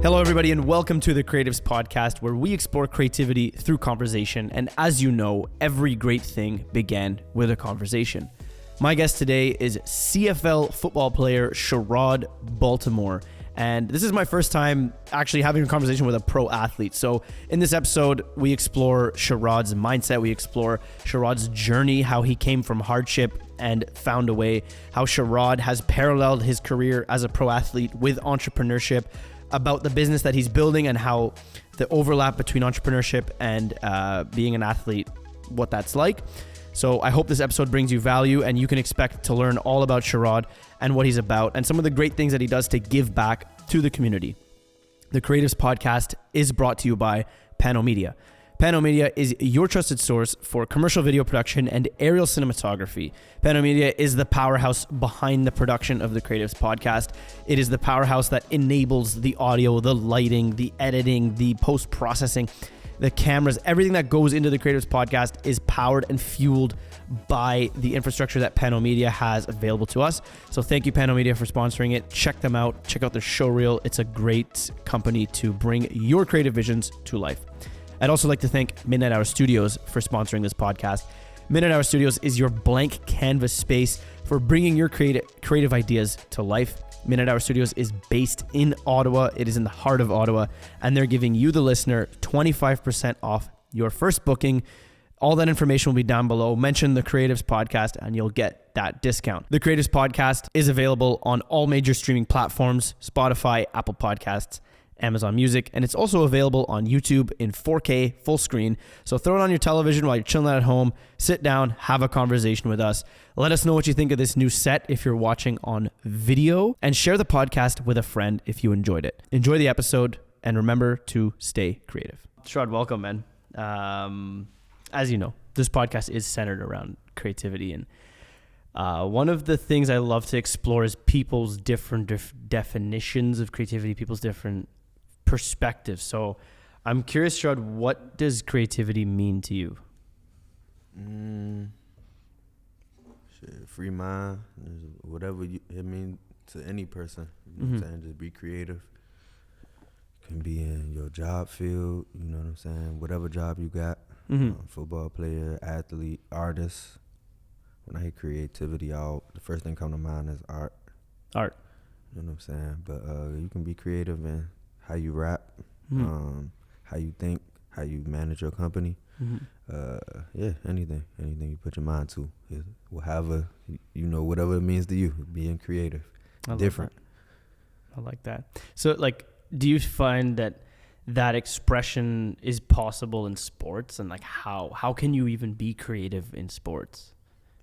Hello, everybody, and welcome to the Creatives Podcast, where we explore creativity through conversation. And as you know, every great thing began with a conversation. My guest today is CFL football player Sherrod Baltimore. And this is my first time actually having a conversation with a pro athlete. So in this episode, we explore Sherrod's mindset. We explore Sherrod's journey, how he came from hardship and found a way, how Sherrod has paralleled his career as a pro athlete with entrepreneurship, about the business that he's building and how the overlap between entrepreneurship and being an athlete, what that's like. So I hope this episode brings you value and you can expect to learn all about Sherrod and what he's about and some of the great things that he does to give back to the community. The Creatives Podcast is brought to you by Pano Media. Pano Media is your trusted source for commercial video production and aerial cinematography. Pano Media is the powerhouse behind the production of the Creatives Podcast. It is the powerhouse that enables the audio, the lighting, the editing, the post-processing, the cameras. Everything that goes into the Creatives Podcast is powered and fueled by the infrastructure that Pano Media has available to us. So thank you, Pano Media, for sponsoring it. Check them out. Check out their showreel. It's a great company to bring your creative visions to life. I'd also like to thank Midnight Hour Studios for sponsoring this podcast. Midnight Hour Studios is your blank canvas space for bringing your creative ideas to life. Midnight Hour Studios is based in Ottawa. It is in the heart of Ottawa, and they're giving you, the listener, 25% off your first booking. All that information will be down below. Mention the Creatives Podcast and you'll get that discount. The Creatives Podcast is available on all major streaming platforms: Spotify, Apple Podcasts, Amazon Music, and it's also available on YouTube in 4K full screen. So throw it on your television while you're chilling at home, sit down, have a conversation with us. Let us know what you think of this new set if you're watching on video, and share the podcast with a friend if you enjoyed it. Enjoy the episode, and remember to stay creative. Sherrod, welcome, man. As you know, this podcast is centered around creativity, and one of the things I love to explore is people's different definitions of creativity, people's different perspectives. So I'm curious, Sherrod, what does creativity mean to you? Free mind, whatever it means to any person. You know what I'm saying? Just be creative. Can be in your job field, you know what I'm saying? Whatever job you got, football player, athlete, artist. When I hear creativity, the first thing come to mind is art. Art. You know what I'm saying? But you can be creative in how you rap, how you think, how you manage your company. Anything you put your mind to. However, whatever it means to you, being creative, different. I like that. So, do you find that expression is possible in sports? And how can you even be creative in sports?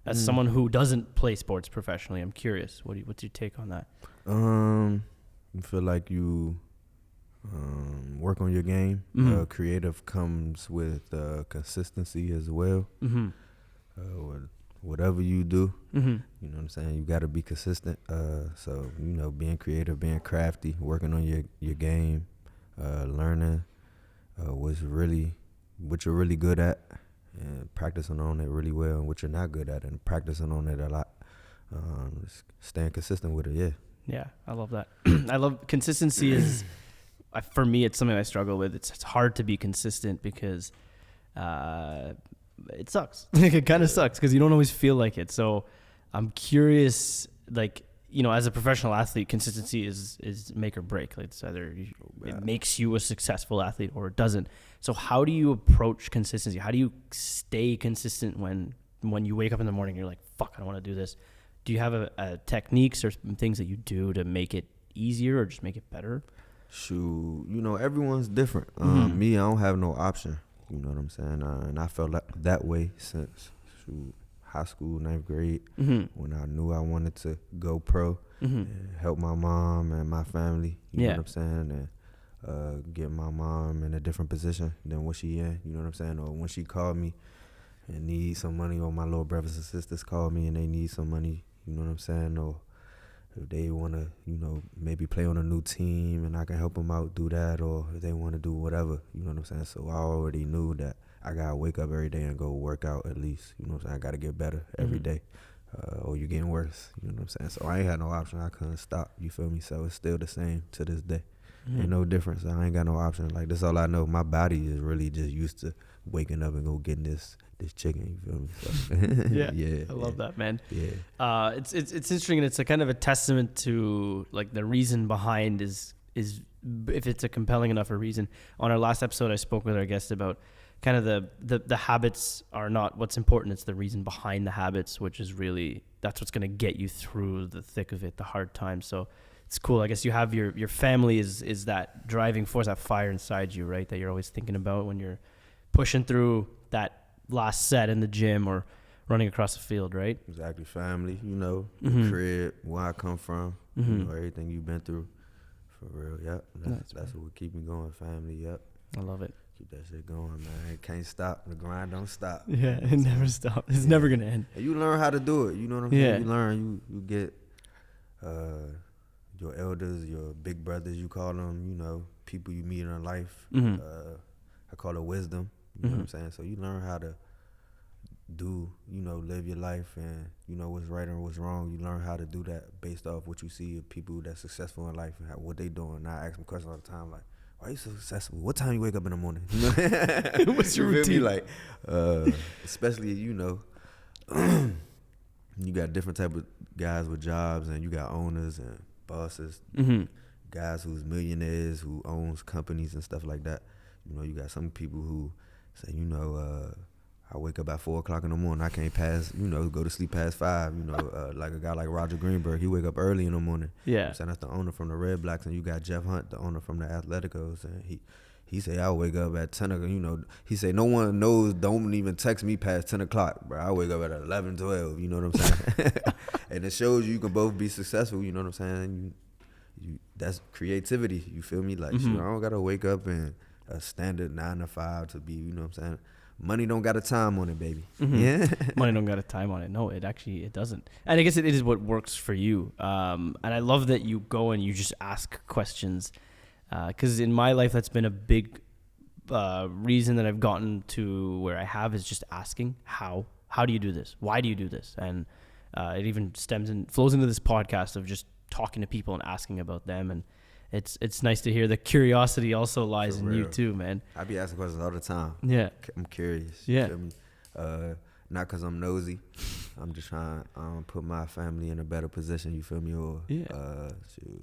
As someone who doesn't play sports professionally, I'm curious. What's your take on that? You feel like you work on your game. Creative comes with consistency as well. Whatever you do, you know what I'm saying, you got to be consistent. So, being creative, being crafty, working on your game, learning what you're really good at, and practicing on it really well, and what you're not good at, and practicing on it a lot. Staying consistent with it, Yeah, I love that. I love consistency. For me, it's something I struggle with. It's hard to be consistent because it sucks. It kind of sucks because you don't always feel like it. So I'm curious, as a professional athlete, consistency is make or break. It's either it makes you a successful athlete or it doesn't. So how do you approach consistency? How do you stay consistent when you wake up in the morning and you're like, fuck, I don't want to do this? Do you have a techniques or things that you do to make it easier or just make it better? Shoot, everyone's different. Me, I don't have no option. You know what I'm saying? And I felt that way since high school, 9th grade, when I knew I wanted to go pro and help my mom and my family. You know what I'm saying? And get my mom in a different position than what she in. You know what I'm saying? Or when she called me and need some money, or my little brothers and sisters call me and they need some money. You know what I'm saying? Or if they want to, maybe play on a new team and I can help them out, do that. Or if they want to do whatever, you know what I'm saying? So I already knew that I got to wake up every day and go work out at least. You know what I'm saying? I got to get better every day. Or you're getting worse. You know what I'm saying? So I ain't had no option. I couldn't stop. You feel me? So it's still the same to this day. Ain't no difference. I ain't got no option. Like, that's all I know. My body is really just used to waking up and go getting this chicken. You feel me? So, yeah. I love that, man. Yeah. It's interesting, and it's a kind of a testament to like the reason behind is if it's a compelling enough a reason. On our last episode, I spoke with our guest about kind of the habits are not what's important. It's the reason behind the habits, which is really, that's what's going to get you through the thick of it, the hard times. So it's cool. I guess you have your family is that driving force, that fire inside you, right? That you're always thinking about when you're pushing through that last set in the gym or running across the field, right? Exactly. Family, Mm-hmm. the crib, where I come from, Mm-hmm. everything you've been through. For real, yep. That's what keep me going. Family, yep. I love it. Keep that shit going, man. It can't stop. The grind don't stop. Yeah, it never stops. It's never gonna end. And you learn how to do it. You know what I'm saying? You learn. You get your elders, your big brothers. You call them. People you meet in life. Mm-hmm. I call it wisdom. You know what I'm saying? So you learn how to live your life, and what's right and what's wrong. You learn how to do that based off what you see of people that's successful in life and what they doing. And I ask them questions all the time, like, why are you so successful? What time you wake up in the morning? What's your You feel me? routine? Like, especially, you got different type of guys with jobs, and you got owners and bosses, Mm-hmm. guys who's millionaires, who owns companies and stuff like that. You got some people who say, I wake up at 4 o'clock in the morning. I can't go to sleep past 5. Like a guy like Roger Greenberg, he wake up early in the morning. Yeah. I'm saying that's the owner from the Red Blacks, and you got Jeff Hunt, the owner from the Atleticos, and he say I wake up at 10 o'clock. He say no one knows. Don't even text me past 10 o'clock, bro. I wake up at 11, 12. You know what I'm saying? And it shows you can both be successful. You know what I'm saying? That's creativity. You feel me? Like, Mm-hmm. I don't gotta wake up in a standard 9 to 5 to be. You know what I'm saying? Money don't got a time on it, baby. Mm-hmm. Yeah. Money don't got a time on it. No, it doesn't. And I guess it is what works for you. And I love that you go and you just ask questions. Because in my life, that's been a big reason that I've gotten to where I have is just asking how do you do this? Why do you do this? And it even flows into this podcast of just talking to people and asking about them. And it's nice to hear the curiosity also lies in you too, man. I be asking questions all the time. Yeah. I'm curious. Yeah. You feel me? Not because I'm nosy. I'm just trying to put my family in a better position, you feel me? Or to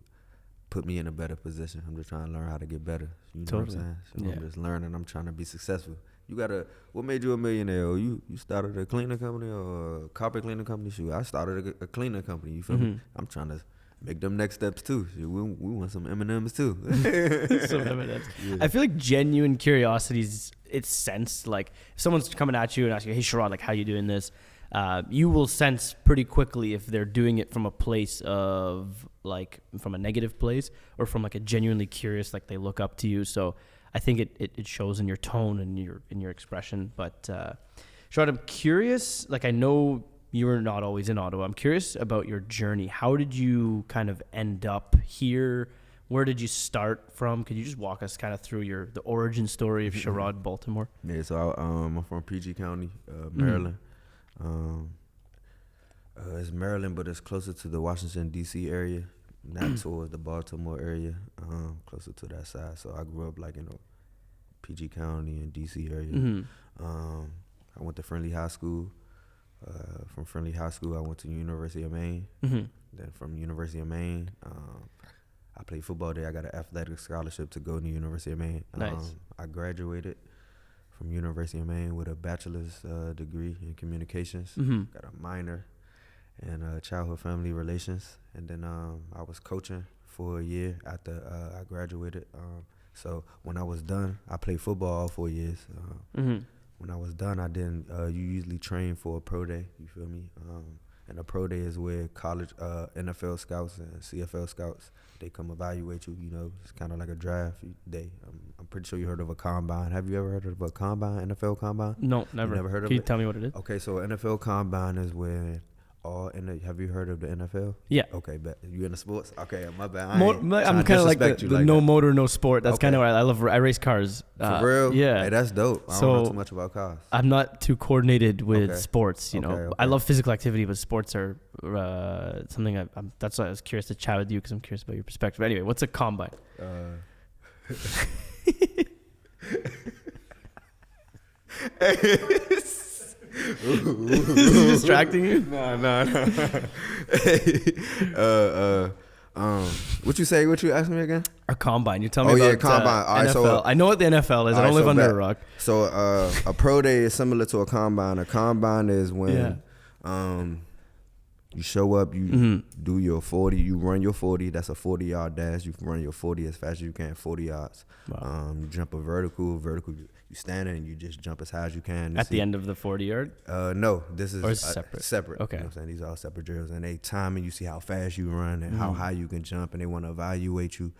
put me in a better position. I'm just trying to learn how to get better. You know what I'm saying? So I'm just learning. I'm trying to be successful. What made you a millionaire? Or you started a cleaner company or a carpet cleaner company? Shoot, I started a cleaner company, you feel me? I'm trying to make them next steps too. We want some M&Ms too. Some M&Ms. Yeah. I feel like genuine curiosity is it's sensed. Like if someone's coming at you and asking, "Hey, Sherrod, like how you doing this?" You will sense pretty quickly if they're doing it from a place of like from a negative place or from like a genuinely curious, like they look up to you. So I think it shows in your tone and in your expression. But Sherrod, I'm curious. Like I know you were not always in Ottawa. I'm curious about your journey. How did you kind of end up here? Where did you start from? Could you just walk us kind of through the origin story of Sherrod Baltimore? Yeah, so I'm from PG County, Maryland. It's Maryland, but it's closer to the Washington, D.C. area, not towards the Baltimore area, closer to that side. So I grew up like in PG County and D.C. area. Mm-hmm. I went to Friendly High School. From Friendly High School, I went to University of Maine. Mm-hmm. Then from University of Maine, I played football there. I got an athletic scholarship to go to University of Maine. Nice. I graduated from University of Maine with a bachelor's degree in communications. Mm-hmm. Got a minor in childhood family relations. And then I was coaching for a year after I graduated. So when I was done, I played football all 4 years. Mm-hmm. When I was done, I didn't. You usually train for a pro day. You feel me? And a pro day is where college, NFL scouts and CFL scouts, they come evaluate you. You know, it's kind of like a draft day. I'm pretty sure you heard of a combine. Have you ever heard of a combine, NFL combine? No, never. You never heard of it? Can you tell me what it is? Okay, so NFL combine is where Have you heard of the NFL? Yeah. Okay, bet you into sports? Okay, my bad. I'm kind of like the no motor, no sport. That's kind of what I race cars. For real? Yeah. Hey, that's dope. I don't know too much about cars. I'm not too coordinated with sports. You know, Okay. I love physical activity, but sports are something that's why I was curious to chat with you because I'm curious about your perspective. Anyway, what's a combine? Is this distracting you? No. What you say? What you asked me again? A combine. You tell me about combine. All right, NFL. so I know what the NFL is. I don't live under a rock. So a pro day is similar to a combine. A combine is when you show up, you do your 40, you run your 40. That's a 40-yard dash. You run your 40 as fast as you can, 40 yards. Wow. You jump a vertical. You stand and you just jump as high as you can. At the end of the 40-yard? No, this is separate. Separate. Okay. You know what I'm saying? These are all separate drills. And they time and you see how fast you run and how high you can jump. And they want to evaluate you,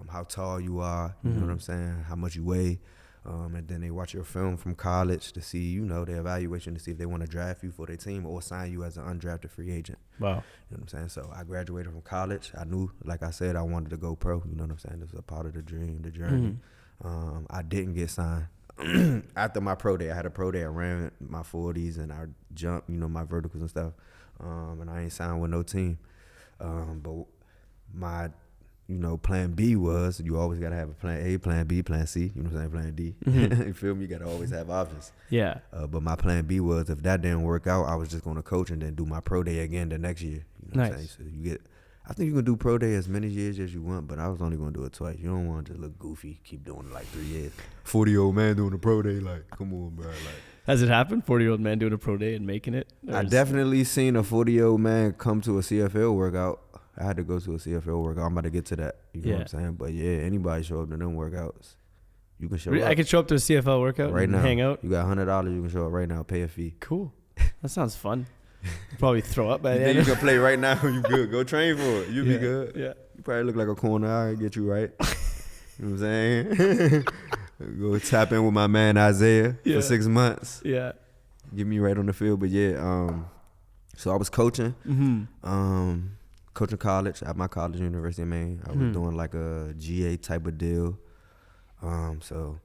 how tall you are. You know what I'm saying? How much you weigh. And then they watch your film from college to see, you know, their evaluation to see if they want to draft you for their team or sign you as an undrafted free agent. Wow. You know what I'm saying? So I graduated from college. I knew, like I said, I wanted to go pro. You know what I'm saying? This was a part of the dream, the journey. I didn't get signed. After my pro day, I had a pro day. I ran my 40s and I jumped, you know, my verticals and stuff. And I ain't signed with no team. But my, you know, plan B was you always got to have a plan A, plan B, plan C. You know what I'm saying? Plan D. You feel me? You got to always have options. Yeah. But my plan B was if that didn't work out, I was just going to coach and then do my pro day again the next year. You know what I'm saying? So you get, I think you can do pro day as many years as you want, but I was only going to do it twice. You don't want to just look goofy, keep doing it like 3 years. 40-year-old man doing a pro day, like, come on, bro. Like, has it happened? 40-year-old man doing a pro day and making it? I definitely seen a 40-year-old man come to a CFL workout. I had to go to a CFL workout. I'm about to get to that. You know what I'm saying? But yeah, anybody show up to them workouts. You can show up. I can show up to a CFL workout right now. Hang out. You got $100. You can show up right now. Pay a fee. Cool. That sounds fun. Probably throw up by the end. You can play right now. You good. Go train for it. You be good. Yeah. You probably look like a corner. I'll get you right. You know what I'm saying? Go tap in with my man Isaiah for 6 months. Yeah. Get me right on the field. But yeah, so I was coaching. Coaching college at my college, University of Maine. I was doing like a GA type of deal. So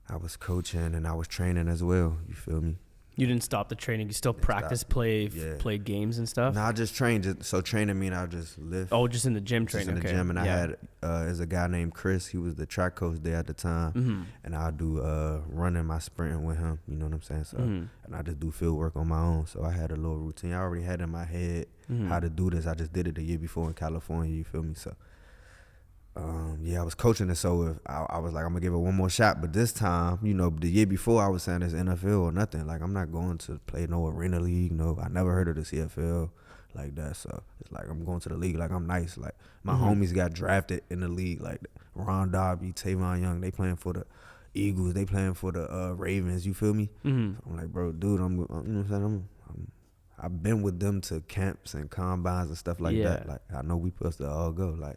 I was coaching and I was training as well. You feel me? You didn't stop the training. You still practice, play games and stuff? No, I just trained. So training mean I just lift. Oh, just in the gym training. Just in the gym. And I had, there's a guy named Chris. He was the track coach there at the time. And I'll do running my sprinting with him. You know what I'm saying? So, and I just do field work on my own. So I had a little routine. I already had in my head how to do this. I just did it the year before in California. You feel me? So, I was coaching it, so if I was like, I'm gonna give it one more shot. But this time, you know, the year before I was saying it's NFL or nothing. Like, I'm not going to play no arena league. No, I never heard of the CFL like that. So it's like I'm going to the league like I'm nice. Like my homies got drafted in the league, like Ron Darby, Tavon Young. They playing for the Eagles. They playing for the Ravens. You feel me? So I'm like, bro, dude, you know what I'm saying? I've been with them to camps and combines and stuff like that. Like I know we supposed to all go. Like.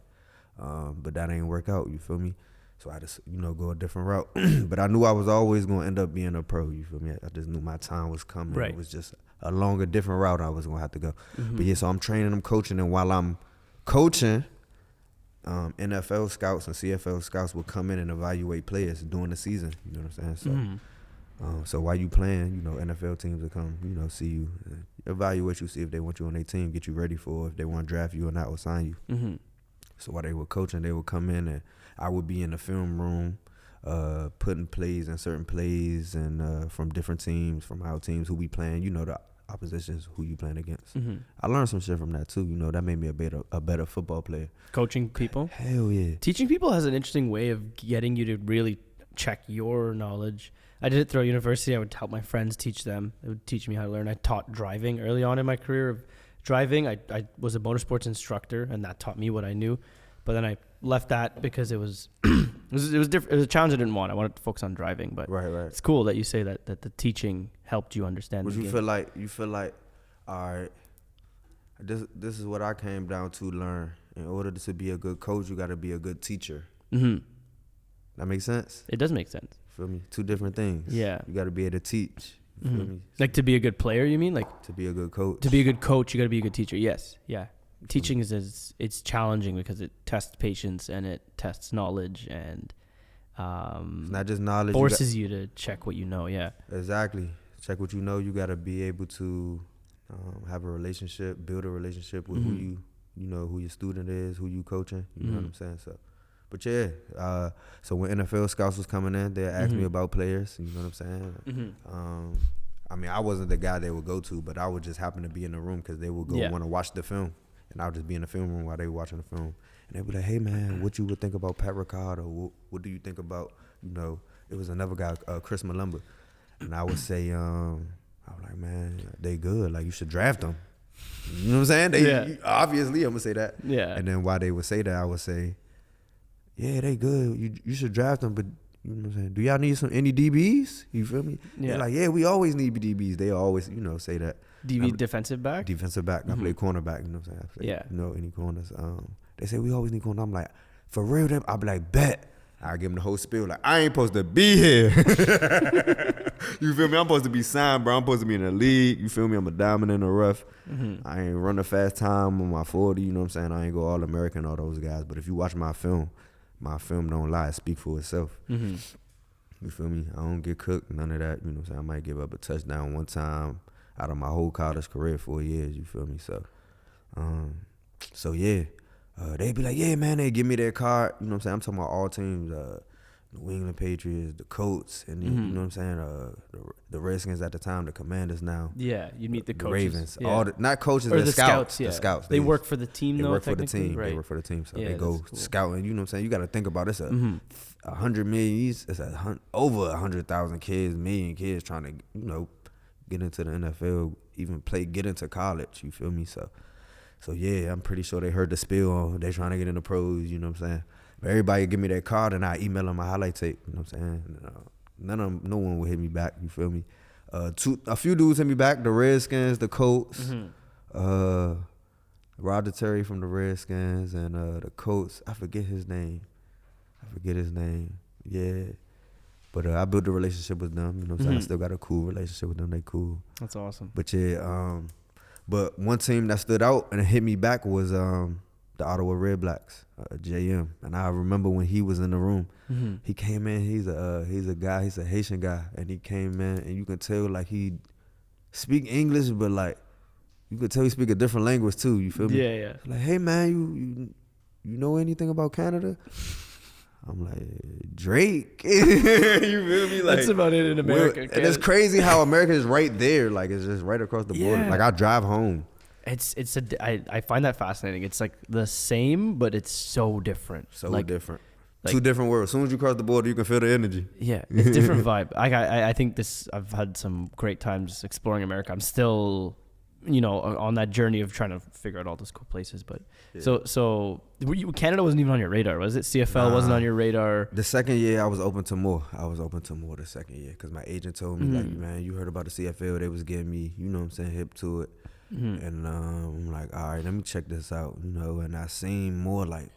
But that ain't work out, you feel me? So I just, you know, go a different route. But I knew I was always going to end up being a pro, you feel me? I just knew my time was coming. Right. It was just a longer, different route I was going to have to go. But yeah, so I'm training, I'm coaching, and while I'm coaching, NFL scouts and CFL scouts will come in and evaluate players during the season, you know what I'm saying? So so while you playing, you know, NFL teams will come, you know, see you, evaluate you, see if they want you on their team, get you ready for if they want to draft you or not or sign you. So while they were coaching, they would come in and I would be in the film room, putting plays and certain plays and from different teams, from our teams, who we playing, you know, the oppositions, who you playing against. I learned some shit from that too, you know, that made me a better football player. Coaching people? Hell yeah. Teaching people has an interesting way of getting you to really check your knowledge. I did it through university. I would help my friends teach them. It would teach me how to learn. I taught driving early on in my career of driving. I was a motorsports instructor, and that taught me what I knew. But then I left that because it was it was different. It was a challenge I didn't want. I wanted to focus on driving. But it's cool that you say that the teaching helped you understand. But you feel like, all right, this is what I came down to learn. In order to be a good coach, you got to be a good teacher. That makes sense? It does make sense. Feel me? Two different things. Yeah. You got to be able to teach. You feel me? Like to be a good player, you mean? Like to be a good coach. To be a good coach, you got to be a good teacher. Yes. Yeah. Teaching is it's challenging because it tests patience and it tests knowledge and it's not just knowledge. Forces you to check what you know. Yeah. Exactly. Check what you know. You got to be able to have a relationship, build a relationship with who you know, who your student is, who you coaching. You know what I'm saying? So, but yeah. So when NFL scouts was coming in, they asked me about players. You know what I'm saying? I mean, I wasn't the guy they would go to, but I would just happen to be in the room because they would go want to watch the film. And I would just be in the film room while they were watching the film. And they'd be like, hey, man, what you would think about Pat Ricard? Or what do you think about, you know, it was another guy, Chris Malumba. And I would say, I was like, man, they good. Like, you should draft them. You know what I'm saying? Obviously, I'm going to say that. Yeah. And then while they would say that, I would say, yeah, they good. You should draft them, but you know what I'm saying? Do y'all need any DBs? You feel me? Yeah. They're like, yeah, we always need DBs. They always, you know, say that. DB defensive back? Defensive back. I play cornerback, you know what I'm saying? I play, you know, any corners. They say we always need corners. I'm like, for real, I'll be like, bet. I give them the whole spiel. Like, I ain't supposed to be here. You feel me? I'm supposed to be signed, bro. I'm supposed to be in the league. You feel me? I'm a diamond in the rough. I ain't run a fast time on my 40. You know what I'm saying? I ain't go All-American, all those guys. But if you watch my film don't lie. It speak for itself. You feel me? I don't get cooked, none of that. You know what I'm saying? I might give up a touchdown one time out of my whole college career, 4 years. You feel me? So yeah. They be like, yeah, man, they give me their card. You know what I'm saying? I'm talking about all teams, New England Patriots, the Colts, and then, you know what I'm saying? The Redskins at the time, the Commanders now. Yeah, you meet the coaches. Ravens. Yeah. All not coaches, or the scouts. Yeah. The scouts. They work for the team, they though, work for the team. Right. They work for the team. So yeah, they go scouting. You know what I'm saying? You got to think about it. It's 100 million. It's over 100,000 kids, million kids trying to, you know, get into the NFL, even get into college. You feel me? So yeah, I'm pretty sure they heard the spiel. They trying to get into pros, you know what I'm saying? But everybody give me that card and I email them my highlight tape, you know what I'm saying? No one will hit me back, you feel me? A few dudes hit me back, the Redskins, the Colts, Roger Terry from the Redskins and the Colts. I forget his name. Yeah. But I built a relationship with them, you know what I'm saying? I still got a cool relationship with them. They cool. That's awesome. But yeah, but one team that stood out and hit me back was the Ottawa Red Blacks, JM. And I remember when he was in the room, he came in. He's a guy. He's a Haitian guy, and he came in, and you can tell like he speak English, but like you could tell he speak a different language too. You feel me? Yeah. Like, hey man, you know anything about Canada? I'm like, Drake. You feel me? Like, that's about it in America. And it's crazy how America is right there. Like, it's just right across the border. Like, I drive home. I find that fascinating. It's like the same, but it's so different. Different. Two different worlds. As soon as you cross the border, you can feel the energy. Yeah, it's different vibe. I think I've had some great times exploring America. I'm still, you know, on that journey of trying to figure out all those cool places. But so Canada wasn't even on your radar, was it? CFL wasn't on your radar. The second year, I was open to more. The second year because my agent told me, like, man, you heard about the CFL? They was getting me, you know what I'm saying, hip to it. And I'm like, all right, let me check this out, you know. And I seen more like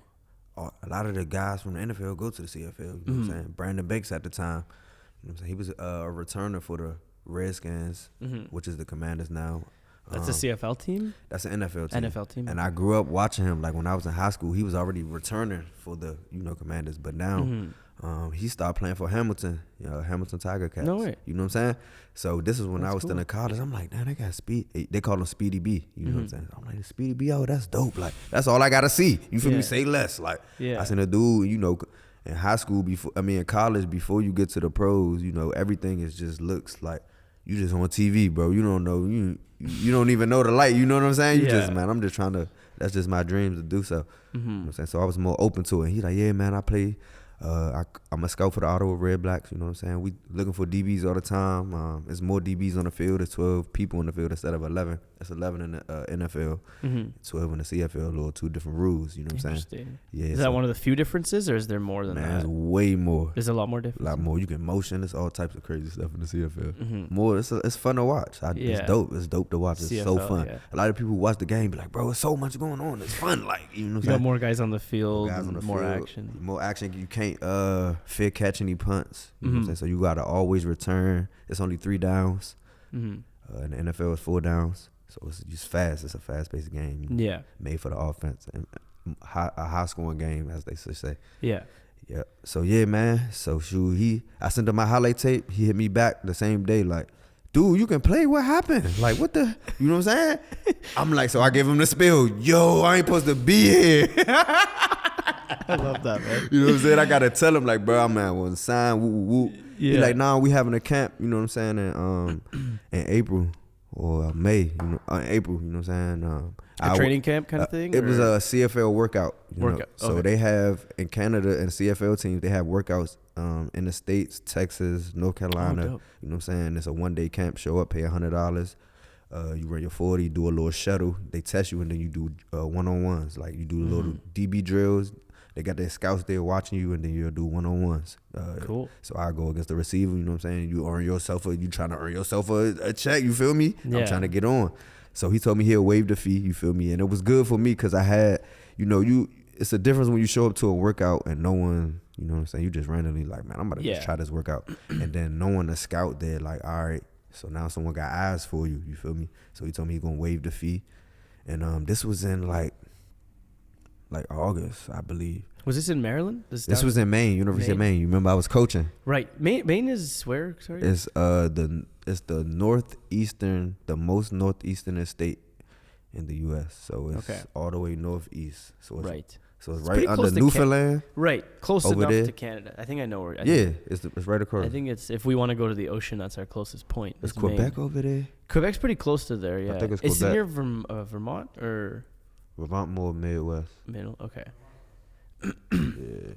a lot of the guys from the NFL go to the CFL. You know what I'm saying? Brandon Banks at the time, you know what I'm saying? He was a returner for the Redskins, which is the Commanders now. That's a CFL team? That's an NFL team. And okay. I grew up watching him. Like when I was in high school, he was already returning for the, you know, Commanders. But now he started playing for Hamilton, you know, Hamilton Tiger Cats. No way. You know what I'm saying? So this is when I was still in college. I'm like, damn, they got speed. They call him Speedy B. You know what I'm saying? I'm like, Speedy B, oh, that's dope. Like, that's all I got to see. You feel me? Say less. Like, I seen a dude, you know, in high school, in college, before you get to the pros, you know, everything is just looks like you just on TV, bro. You don't know, you don't even know the light. You know what I'm saying? I'm just trying to, that's just my dreams to do so. You know what I'm saying? So I was more open to it. And he's like, yeah, man, I play, I'm a scout for the Ottawa Red Blacks. You know what I'm saying? We looking for DBs all the time. There's more DBs on the field. There's 12 people in the field instead of 11. That's 11 in the NFL, 12 in the CFL, or two different rules. You know what I'm saying? Yeah. Is that one of the few differences, or is there more than that? There's way more. There's a lot more difference. A lot more. You can motion. There's all types of crazy stuff in the CFL. More. It's fun to watch. It's dope. It's dope to watch. It's CFL, so fun. Yeah. A lot of people who watch the game be like, bro, it's so much going on. It's fun. Like, you know what I'm saying? Got more guys on the field. More action. More action. You can't fair catch any punts. You know what I'm saying? So you gotta always return. It's only 3 downs. And the NFL is 4 downs, so it's just fast. It's a fast-paced game. Yeah. Made for the offense and a high-scoring game, as they say. Yeah. Yeah. So yeah, man. So shoot, I sent him my highlight tape. He hit me back the same day, like, dude, you can play. What happened? Like, what the? You know what I'm saying? I'm like, so I gave him the spill. Yo, I ain't supposed to be here. I love that, man. You know what I'm saying? I gotta tell him, like, bro, man, wasn't signed. Woo, woo, woo. Yeah. He like, nah, we having a camp. You know what I'm saying? In April or May. You know, April. You know what I'm saying? A training camp kind of thing? It was a CFL workout. Workout. So okay. they have in Canada and CFL teams, they have workouts in the States, Texas, North Carolina. Dope. You know what I'm saying? It's a 1-day camp. Show up, pay $100. You run your 40, do a little shuttle. They test you, and then you do one-on-ones. Like you do little DB drills. They got their scouts there watching you, and then you'll do one-on-ones. Cool. So I go against the receiver. You know what I'm saying? You trying to earn yourself a check. You feel me? Yeah. I'm trying to get on. So he told me he'll waive the fee. You feel me? And it was good for me because I had, it's a difference when you show up to a workout and no one, you know what I'm saying? You just randomly like, man, I'm about to just try this workout. And then no one, a scout there, like, all right. So now someone got eyes for you. You feel me? So he told me he's going to waive the fee. And this was in like August, I believe. Was this in Maryland? This was in Maine, University of Maine. You remember I was coaching. Right. Maine is where? Sorry. It's the northeastern, the most northeastern state in the U.S. So it's all the way northeast. So it's right. So it's right under Newfoundland. Right. Close over enough there. to Canada. I think I know where. It's right across. I think it's, if we want to go to the ocean, that's our closest point. Is Quebec over there? Quebec's pretty close to there, yeah. I think it's Is Quebec. it near Vermont or? Vermont more Midwest. Middle, okay. Yeah.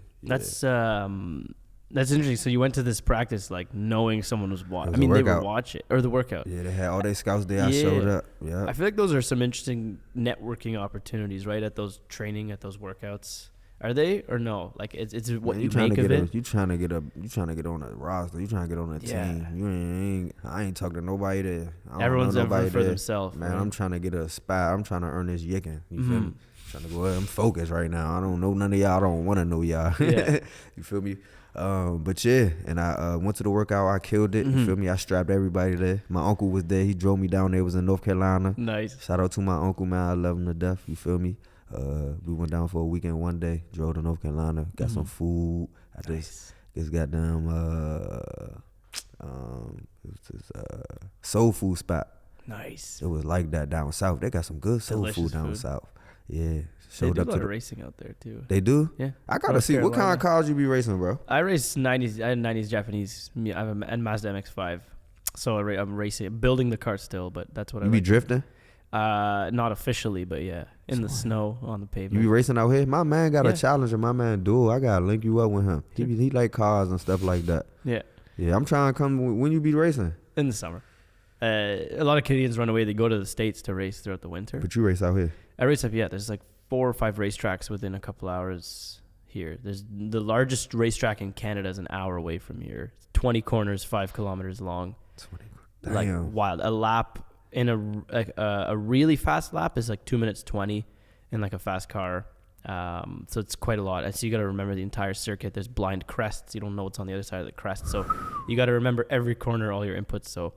That's interesting. So you went to this practice like knowing someone was watching. I mean, the they would workout. watch it or the workout. Yeah, they had all their scouts there. I showed up. Yeah. I feel like those are some interesting networking opportunities, right? At those training, at those workouts. Are they or no? Like it's what you make of it. You trying to get on a roster. You trying to get on a team. I ain't talking to nobody there. Everyone's nobody for themselves. Man, right? I'm trying to get a spot. I'm trying to earn this yicken. You feel me? Trying to go ahead. I'm focused right now. I don't know none of y'all. I don't want to know y'all. Yeah. You feel me? But yeah, and I went to the workout. I killed it. You feel me? I strapped everybody there. My uncle was there. He drove me down there. It was in North Carolina. Nice. Shout out to my uncle, man. I love him to death. You feel me? We went down for a weekend one day. Drove to North Carolina. Got some food. This goddamn it was this soul food spot. Nice. It was like that down south. They got some good soul Delicious food down south. Yeah. They do a lot of racing out there too. They do? Yeah. I gotta see what kind of cars you be racing, bro. I race 90s. I had 90s Japanese. I have a Mazda MX-5. So I'm racing, building the car still, but that's what I be drifting? Not officially, but yeah, in the snow on the pavement. You be racing out here? My man got a Challenger. My man Dual. I gotta link you up with him. He like cars and stuff like that. Yeah. Yeah, I'm trying to come when you be racing. In the summer. A lot of Canadians run away. They go to the States to race throughout the winter. But you race out here? I race up, there's like 4 or 5 racetracks within a couple hours here. There's the largest racetrack in Canada is an hour away from here. 20 corners, 5 kilometers long. 20. Like wild. A lap in a really fast lap is like 2 minutes 20 in like a fast car. So it's quite a lot. And so you got to remember the entire circuit. There's blind crests. You don't know what's on the other side of the crest. So you got to remember every corner, all your inputs. So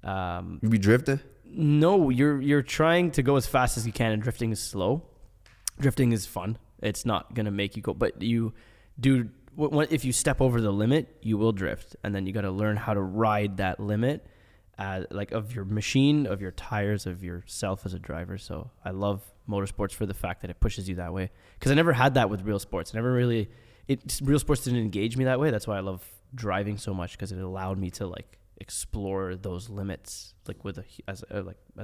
you be drifting? No, you're trying to go as fast as you can, and drifting is slow. Drifting is fun. It's not gonna make you go, but you do. If you step over the limit, you will drift, and then you got to learn how to ride that limit, like of your machine, of your tires, of yourself as a driver. So I love motorsports for the fact that it pushes you that way. Because I never had that with real sports. Real sports didn't engage me that way. That's why I love driving so much, because it allowed me to like explore those limits, like as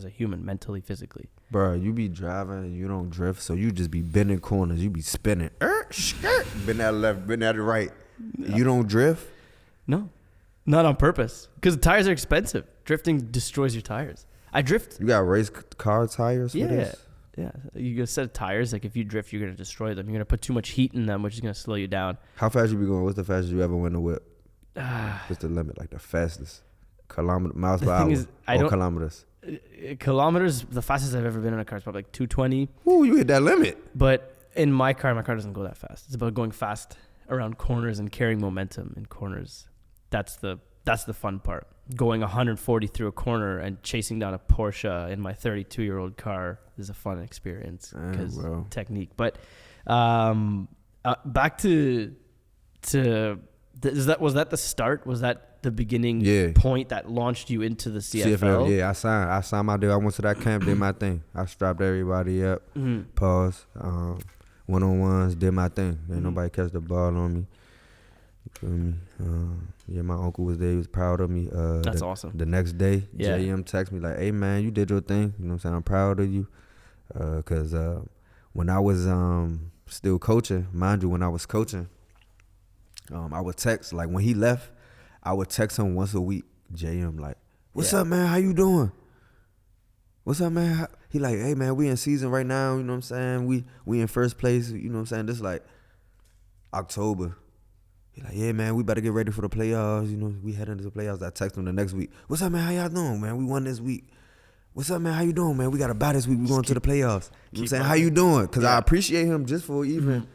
a human, mentally, physically. Bro, you be driving and you don't drift, so you just be bending corners. You be spinning. Bend that left, bend that right. You don't drift? No, not on purpose, because the tires are expensive. Drifting destroys your tires. I drift. You got race car tires for this? Yeah. You got a set of tires. Like if you drift, you're gonna destroy them. You're gonna put too much heat in them, which is gonna slow you down. How fast you be going? What's the fastest you ever went to whip? What's the limit? Like the fastest miles per hour? Kilometers? Kilometers. The fastest I've ever been in a car is probably like 220. Ooh, you hit that limit. But in my car doesn't go that fast. It's about going fast around corners and carrying momentum in corners. That's the That's the fun part. Going 140 through a corner and chasing down a Porsche in my 32-year-old car is a fun experience because technique. But back to was that the start? Was that the beginning point that launched you into the CFL? Yeah, I signed my deal. I went to that camp, did my thing. I strapped everybody up, pause, one-on-ones, did my thing. Ain't nobody catch the ball on me. You feel me? Yeah, my uncle was there. He was proud of me. That's awesome. The next day, JM texted me like, hey, man, you did your thing. You know what I'm saying? I'm proud of you. Because when I was still coaching, mind you, when I was coaching, I would text, like when he left, I would text him once a week, JM, like, what's up, man? How you doing? What's up, man? He like, hey, man, we in season right now. You know what I'm saying? We in first place. You know what I'm saying? This like October. He like, yeah, man, we better get ready for the playoffs. You know, we head into the playoffs. I text him the next week. What's up, man? How y'all doing, man? We won this week. What's up, man? How you doing, man? We got a bye this week. We going to the playoffs. You know what I'm saying? How you doing? Because I appreciate him just for even,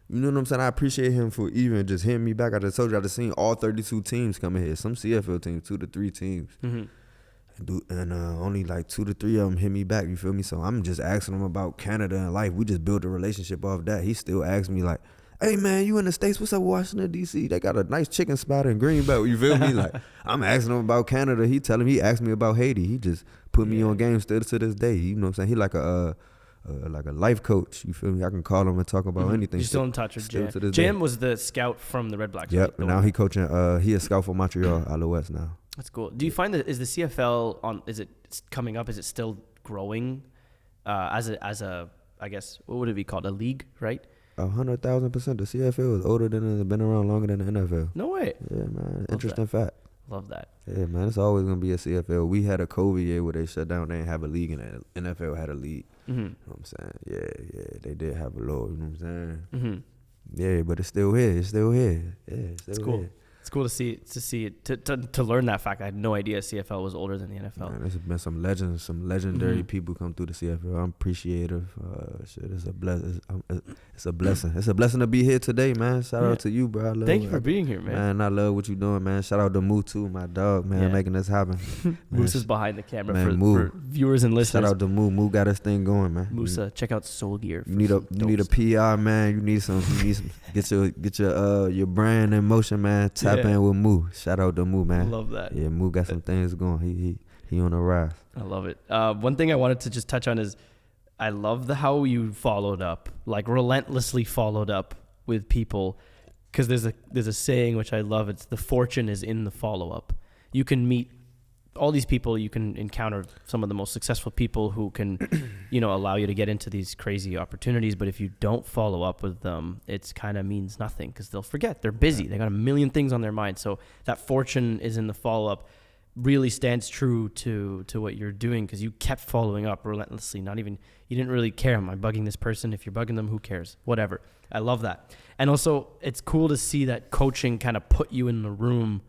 you know what I'm saying? I appreciate him for even just hitting me back. I just told you, I just seen all 32 teams coming here. Some CFL teams, 2 to 3 teams. And only like 2 to 3 of them hit me back, you feel me? So I'm just asking him about Canada and life. We just built a relationship off that. He still asks me like, hey, man, you in the States? What's up with Washington, D.C.? They got a nice chicken spot in Greenbelt. You feel me? Like, I'm asking him about Canada. He asked me about Haiti. He just put me on game still to this day. You know what I'm saying? He like a life coach. You feel me? I can call him and talk about anything. You're still in touch with Jam. Jam was the scout from the Red Blacks. Yep. Right? Now he coaching. He a scout for Montreal Alouettes now. That's cool. Do you find that is the CFL on? Is it coming up? Is it still growing? As a I guess what would it be called? A league, right? 100,000%. The CFL is older than it's been around longer than the NFL. No way. Yeah, man. Interesting fact. Love that. Yeah, man. It's always gonna be a CFL. We had a COVID year where they shut down. They didn't have a league, and the NFL had a league. You know what I'm saying? Yeah. They did have a law. You know what I'm saying? Yeah, but it's still here. Yeah, it's still cool. here. It's cool to see it, to learn that fact. I had no idea CFL was older than the NFL. Man, there's been some legends, some legendary people come through the CFL. I'm appreciative. It's a blessing. It's a blessing. It's a blessing to be here today, man. Shout out to you, bro. Thank you for being here, man. Man, I love what you're doing, man. Shout out to Moo too, my dog, man, making this happen. Moose is behind the camera for viewers and listeners. Shout out to Moo. Moo got his thing going, man. Musa, check out Soul Gear. You need a PR, man. You need some. Get your brand in motion, man. Tap in with Moo. Shout out to Moo, man. Love that. Yeah, Moo got some things going. He on the rise. I love it. One thing I wanted to just touch on is I love how you followed up, like relentlessly followed up with people, because there's a saying which I love. It's the fortune is in the follow up. You can meet all these people, you can encounter some of the most successful people who can, allow you to get into these crazy opportunities. But if you don't follow up with them, it's kind of means nothing because they'll forget. They're busy. They got a million things on their mind. So that fortune is in the follow up really stands true to what you're doing, because you kept following up relentlessly. You didn't really care. Am I bugging this person? If you're bugging them, who cares? Whatever. I love that. And also it's cool to see that coaching kind of put you in the room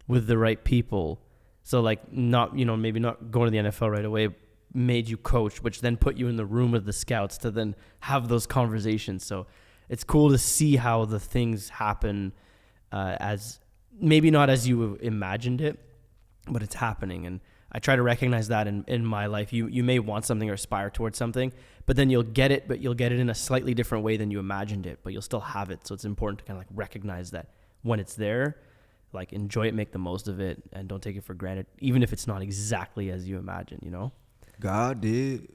with the right people. So like maybe not going to the NFL right away made you coach, which then put you in the room with the scouts to then have those conversations. So it's cool to see how the things happen as maybe not as you imagined it, but it's happening. And I try to recognize that in my life. You may want something or aspire towards something, but then you'll get it in a slightly different way than you imagined it, but you'll still have it. So it's important to kind of like recognize that when it's there, like enjoy it, make the most of it, and don't take it for granted, even if it's not exactly as you imagine, God did.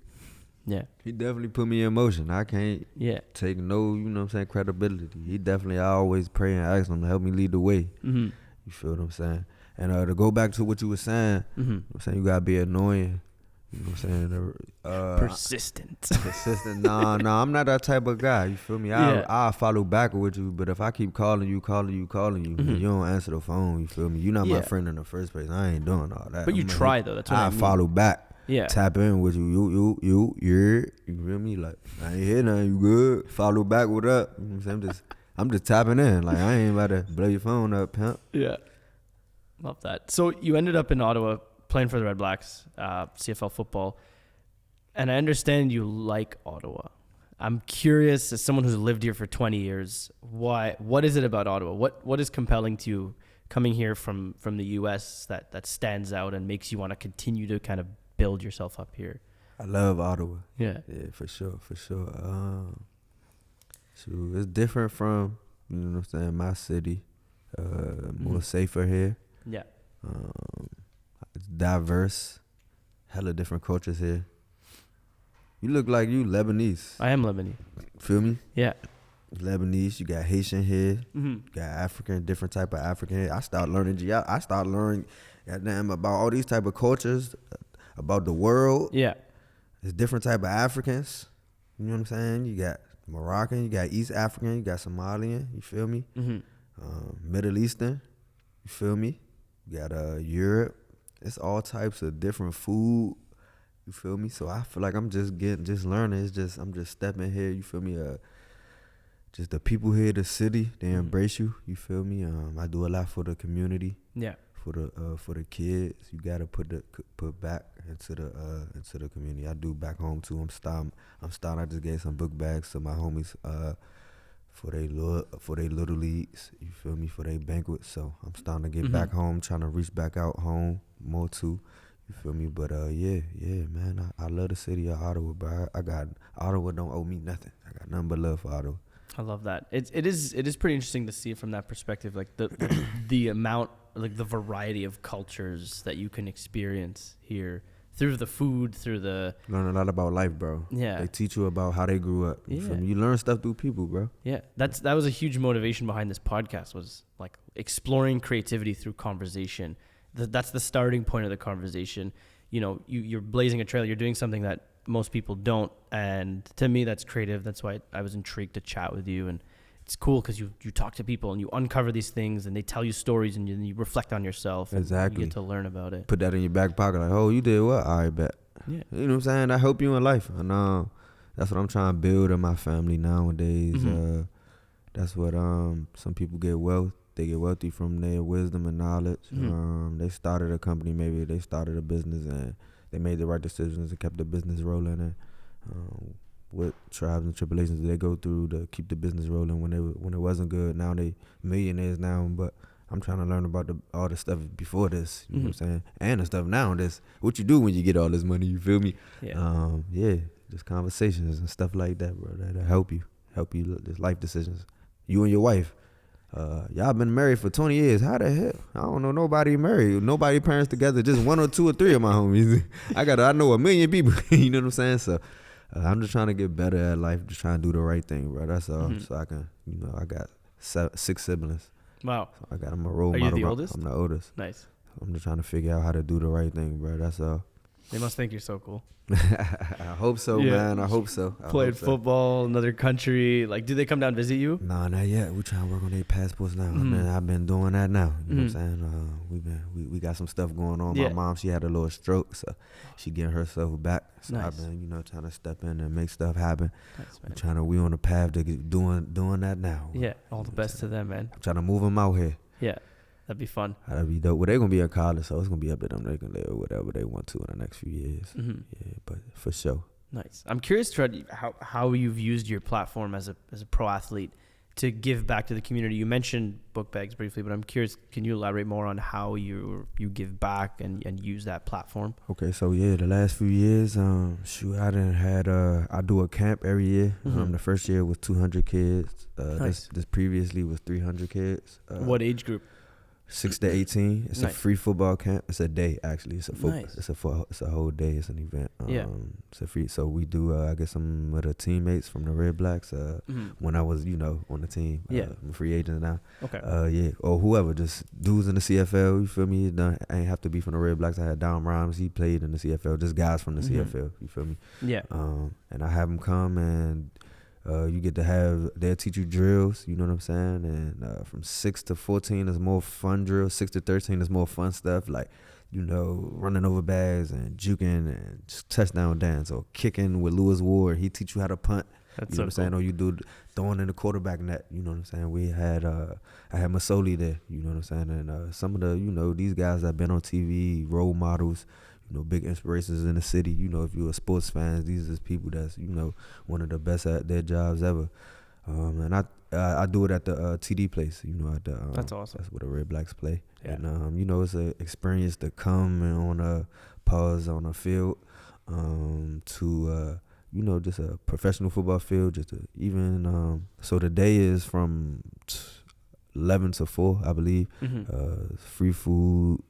Yeah. He definitely put me in motion. I can't take no, credibility. I always pray and ask him to help me lead the way. You feel what I'm saying? And to go back to what you were saying, I'm saying you gotta be annoying. You know what I'm saying? Persistent. No, I'm not that type of guy. You feel me? I'll follow back with you, but if I keep calling you, you don't answer the phone, you feel me? You're not my friend in the first place. I ain't doing all that. But you try, though. That's what I mean. follow back. Yeah. Tap in with you. You feel me? Like, I ain't hear nothing. You good? Follow back, what up? You know what I'm saying? I'm just tapping in. Like, I ain't about to blow your phone up, pimp. Yeah. Love that. So you ended up in Ottawa playing for the Red Blacks, CFL football, and I understand you like Ottawa. I'm curious, as someone who's lived here for 20 years, what is it about Ottawa? What is compelling to you coming here from the US that stands out and makes you want to continue to kind of build yourself up here? I love Ottawa. Yeah. Yeah, for sure. So it's different from, you know what I'm saying, my city. More safer here. Yeah. It's diverse. Hella different cultures here. You look like you Lebanese. I am Lebanese. Feel me? Yeah. Lebanese. You got Haitian here. Mm-hmm. You got African, different type of African here. I started learning goddamn about all these type of cultures, about the world. Yeah. There's different type of Africans. You know what I'm saying? You got Moroccan, you got East African, you got Somalian. You feel me? Mm-hmm. Middle Eastern. You feel me? You got Europe. It's all types of different food. You feel me? So I feel like I'm just learning. I'm just stepping here. You feel me? Just the people here, the city, they embrace you. You feel me? I do a lot for the community. Yeah. For the kids, you gotta put back into the community. I do back home too. I'm starting. I just gave some book bags to my homies for they little leagues. You feel me? For their banquets. So I'm starting to get back home, trying to reach back out home more too. You feel me? But yeah, man. I love the city of Ottawa, bro. Ottawa don't owe me nothing. I got nothing but love for Ottawa. I love that. It is pretty interesting to see it from that perspective, like the amount, like the variety of cultures that you can experience here through the food, through the learn a lot about life, bro. Yeah. They teach you about how they grew up. You feel me? You learn stuff through people, bro. Yeah. That was a huge motivation behind this podcast, was like exploring creativity through conversation. That's the starting point of the conversation. You know, you're blazing a trail. You're doing something that most people don't, and to me that's creative. That's why I was intrigued to chat with you, and it's cool because you talk to people and you uncover these things and they tell you stories and you reflect on yourself. Exactly. You get to learn about it. Put that in your back pocket, like, oh, you did what? All right, bet. Yeah. You know what I'm saying? That help you in life. And that's what I'm trying to build in my family nowadays. That's what some people get wealth. They get wealthy from their wisdom and knowledge. They started a company, maybe they started a business, and they made the right decisions and kept the business rolling. And what trials and tribulations they go through to keep the business rolling when it wasn't good. Now they millionaires now, but I'm trying to learn about all the stuff before this. You know what I'm saying? And the stuff now. This what you do when you get all this money. You feel me? Yeah. Just conversations and stuff like that, bro. That'll help you just life decisions. You and your wife. Y'all been married for 20 years. How the hell? I don't know nobody married. Nobody parents together. Just one or two or three of my homies. I know 1 million people. You know what I'm saying? So I'm just trying to get better at life. Just trying to do the right thing, bro. That's all. So I can, I got 6 siblings. Wow. So I got them a role model. Are you the oldest? I'm the oldest. Nice. I'm just trying to figure out how to do the right thing, bro. That's all. They must think you're so cool. I hope so, man. I hope so. Played football, another country. Like, do they come down and visit you? Nah, not yet. We trying to work on their passports now. I've been doing that now. You know what I'm saying? We got some stuff going on. My mom, she had a little stroke, so she getting herself back. So I've been, trying to step in and make stuff happen. Nice, we on the path to get doing that now. Yeah, all the best to them, man. I'm trying to move them out here. Yeah. That'd be fun. That'd be dope. Well, they're going to be in college, so it's going to be up to them. They can live whatever they want to in the next few years. Yeah, but for sure. Nice. I'm curious, Sherrod, how you've used your platform as a pro athlete to give back to the community. You mentioned book bags briefly, but I'm curious, can you elaborate more on how you give back and use that platform? Okay, so yeah, the last few years, I do a camp every year. The first year was 200 kids. Nice. This previously was 300 kids. What age group? 6 to 18. It's a free football camp. It's a day actually. It's a nice. It's a whole day. It's an event. It's a free. So we do. I get some of the teammates from the Red Blacks. When I was on the team. I'm a free agent now. Okay. Or whoever. Just dudes in the CFL. You feel me? I ain't have to be from the Red Blacks. I had Dom Rhymes. He played in the CFL. Just guys from the CFL. You feel me? Yeah. And I have them come and. You get to they'll teach you drills, you know what I'm saying? And from 6 to 14 is more fun drills. 6 to 13 is more fun stuff like, running over bags and juking and touchdown dance or kicking with Lewis Ward. He teach you how to punt. That's you know what I'm saying? Or you do throwing in the quarterback net, you know what I'm saying? We had, I had Masoli there, you know what I'm saying? And some of the, these guys that been on TV, role models, big inspirations in the city. If you're a sports fan, these are people that's, one of the best at their jobs ever. And I do it at the TD place, at the That's awesome. That's where the Red Blacks play. Yeah. And it's an experience to come and on a pause on a field, to just a professional football field, just to even so the day is from 11 to 4, I believe. Free food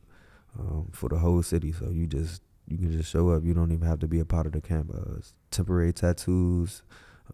for the whole city, so you can just show up. You don't even have to be a part of the camp. Temporary tattoos.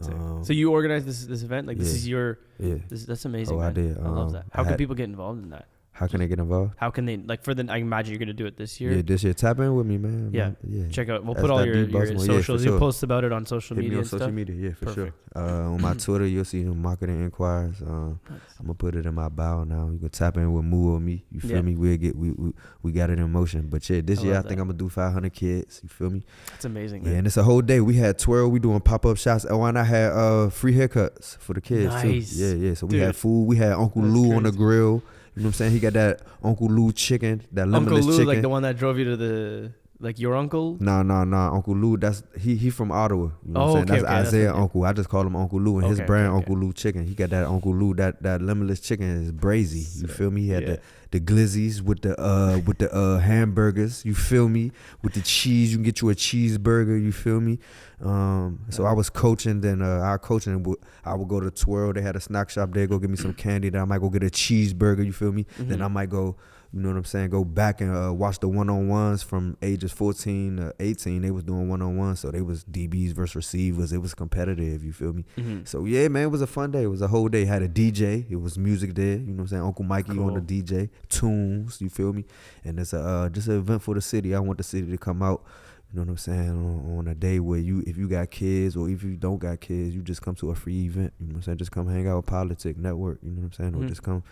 So you organize this event? Like, this is your... Yeah. That's amazing, Oh, man. I did. I love that. How can people get involved in that? How can they get involved? How can they, like, I imagine you're going to do it this year. Yeah, this year. Tap in with me, man. Yeah. Yeah. Check out. We'll put all your socials. Yeah, You post about it on social media Hit me on and social stuff? media, yeah, for Perfect. sure. On my Twitter, you'll see marketing inquiries. I'm gonna put it in my bio now. You can tap in with Moo or me. You feel me? We got it in motion. But yeah, this year I think I'm gonna do 500 kids. You feel me? That's amazing, Yeah, man. and it's a whole day. We had twirl. We doing pop up shots. Oh, and I had free haircuts for the kids Nice. too. Yeah. So we had food. We had Uncle Lou on the grill. You know what I'm saying? He got that Uncle Lou chicken, that limitless Uncle Lou, chicken. like the one that drove you to the... Like your uncle? No. Uncle Lou, that's he from Ottawa. You know what I'm saying? That's Isaiah Uncle. I just call him Uncle Lou, and his brand Uncle Lou chicken. He got that Uncle Lou, that limitless chicken is brazy. You feel me? He had the glizzies with the hamburgers. You feel me? With the cheese, you can get you a cheeseburger. You feel me? So I was coaching. Then I would go to Twirl. They had a snack shop there. Go get me some candy. Then I might go get a cheeseburger. You feel me? Then I might go. You know what I'm saying? Go back and watch the one-on-ones from ages 14 to 18. They was doing one-on-ones, so they was DBs versus receivers. It was competitive, you feel me? So, yeah, man, it was a fun day. It was a whole day. Had a DJ. It was music there, you know what I'm saying? Uncle Mikey on the DJ. Tunes, you feel me? And it's just an event for the city. I want the city to come out, you know what I'm saying, on a day where if you got kids or if you don't got kids, you just come to a free event, you know what I'm saying? Just come hang out with Politics, network, you know what I'm saying? Or just come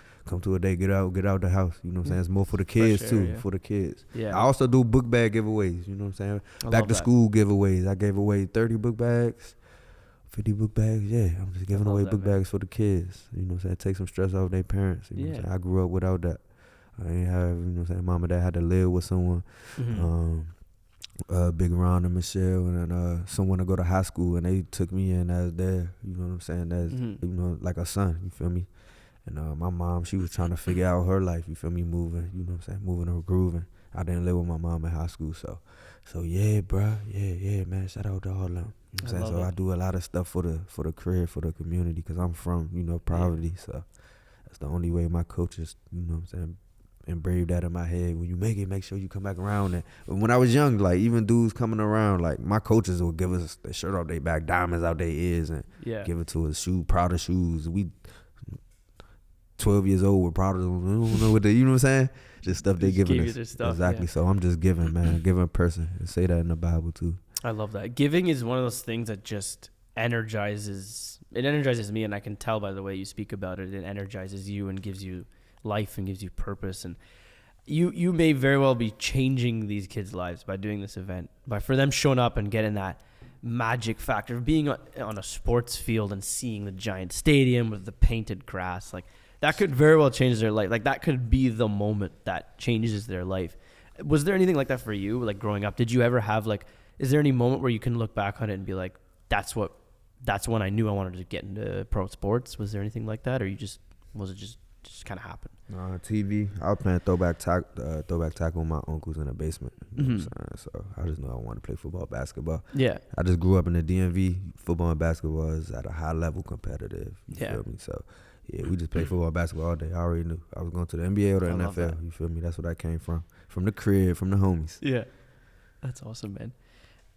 to a day, get out the house, you know what I'm saying? It's more for the kids for the kids. Yeah. I also do book bag giveaways, you know what I'm saying? Back to school giveaways. I gave away 30 book bags, 50 book bags. Yeah, I'm just giving away book bags for the kids, you know what I'm saying? Take some stress off their parents, you know what I'm saying? I grew up without that. I ain't have, you know what I'm saying? Mom and dad had to live with someone. Big Ron and Michelle and someone to go to high school, and they took me in as their, you know what I'm saying, as you know, like a son, you feel me? And my mom, she was trying to figure out her life, you feel me, moving, you know what I'm saying, moving or grooving. I didn't live with my mom in high school, so yeah, bruh, yeah, man, shout out to all of them. You know what I'm saying? So I do a lot of stuff for the career, for the community, because I'm from, you know, poverty, so that's the only way my coaches, you know what I'm saying, engraved that in my head. When you make it, make sure you come back around. And when I was young, like, even dudes coming around, like, my coaches would give us the shirt off their back, diamonds out their ears, and give it to us, Prada shoes. We 12 years old, we're proud of them. I don't know what they, you know what I'm saying? Just stuff they giving us. Exactly. So I'm just giving, man, giving person. They say that in the Bible too. I love that. Giving is one of those things that just energizes. It energizes me, and I can tell by the way you speak about it. It energizes you and gives you life and gives you purpose. And you may very well be changing these kids' lives by doing this event, by for them showing up and getting that magic factor of being on a sports field and seeing the giant stadium with the painted grass. Like, that could very well change their life. Like, that could be the moment that changes their life. Was there anything like that for you, like growing up? Did you ever have, like, is there any moment where you can look back on it and be like, that's when I knew I wanted to get into pro sports? Was there anything like that, or was it just kind of happened? TV. I was playing throwback tackle with my uncles in the basement. You know what I'm saying? So I just knew I wanted to play football, basketball. Yeah. I just grew up in the DMV. Football and basketball is at a high level competitive. You feel me? So yeah, we just played football, basketball all day. I already knew I was going to the NBA or the NFL. You feel me? That's what I came from the crib, from the homies. Yeah, that's awesome, man.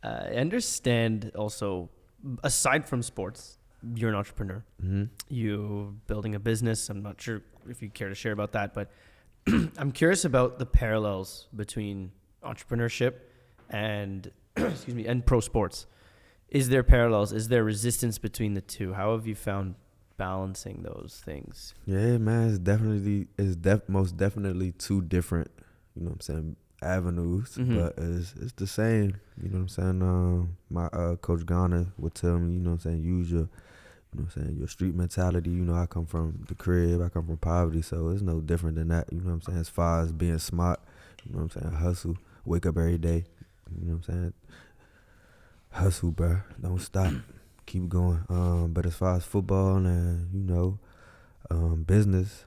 I understand also, aside from sports, you're an entrepreneur. You're building a business. I'm not sure if you care to share about that, but I'm curious about the parallels between entrepreneurship and and pro sports. Is there parallels? Is there resistance between the two? How have you found balancing those things? Yeah, man, it's most definitely two different, you know what I'm saying, avenues, but it's the same, you know what I'm saying. My coach Ghana would tell me, you know what I'm saying, use your, you know what I'm saying, your street mentality. You know, I come from the crib, I come from poverty, so it's no different than that, you know what I'm saying, as far as being smart, you know what I'm saying, hustle, wake up every day, you know what I'm saying, hustle, bruh, don't stop. keep going. But as far as football and, business,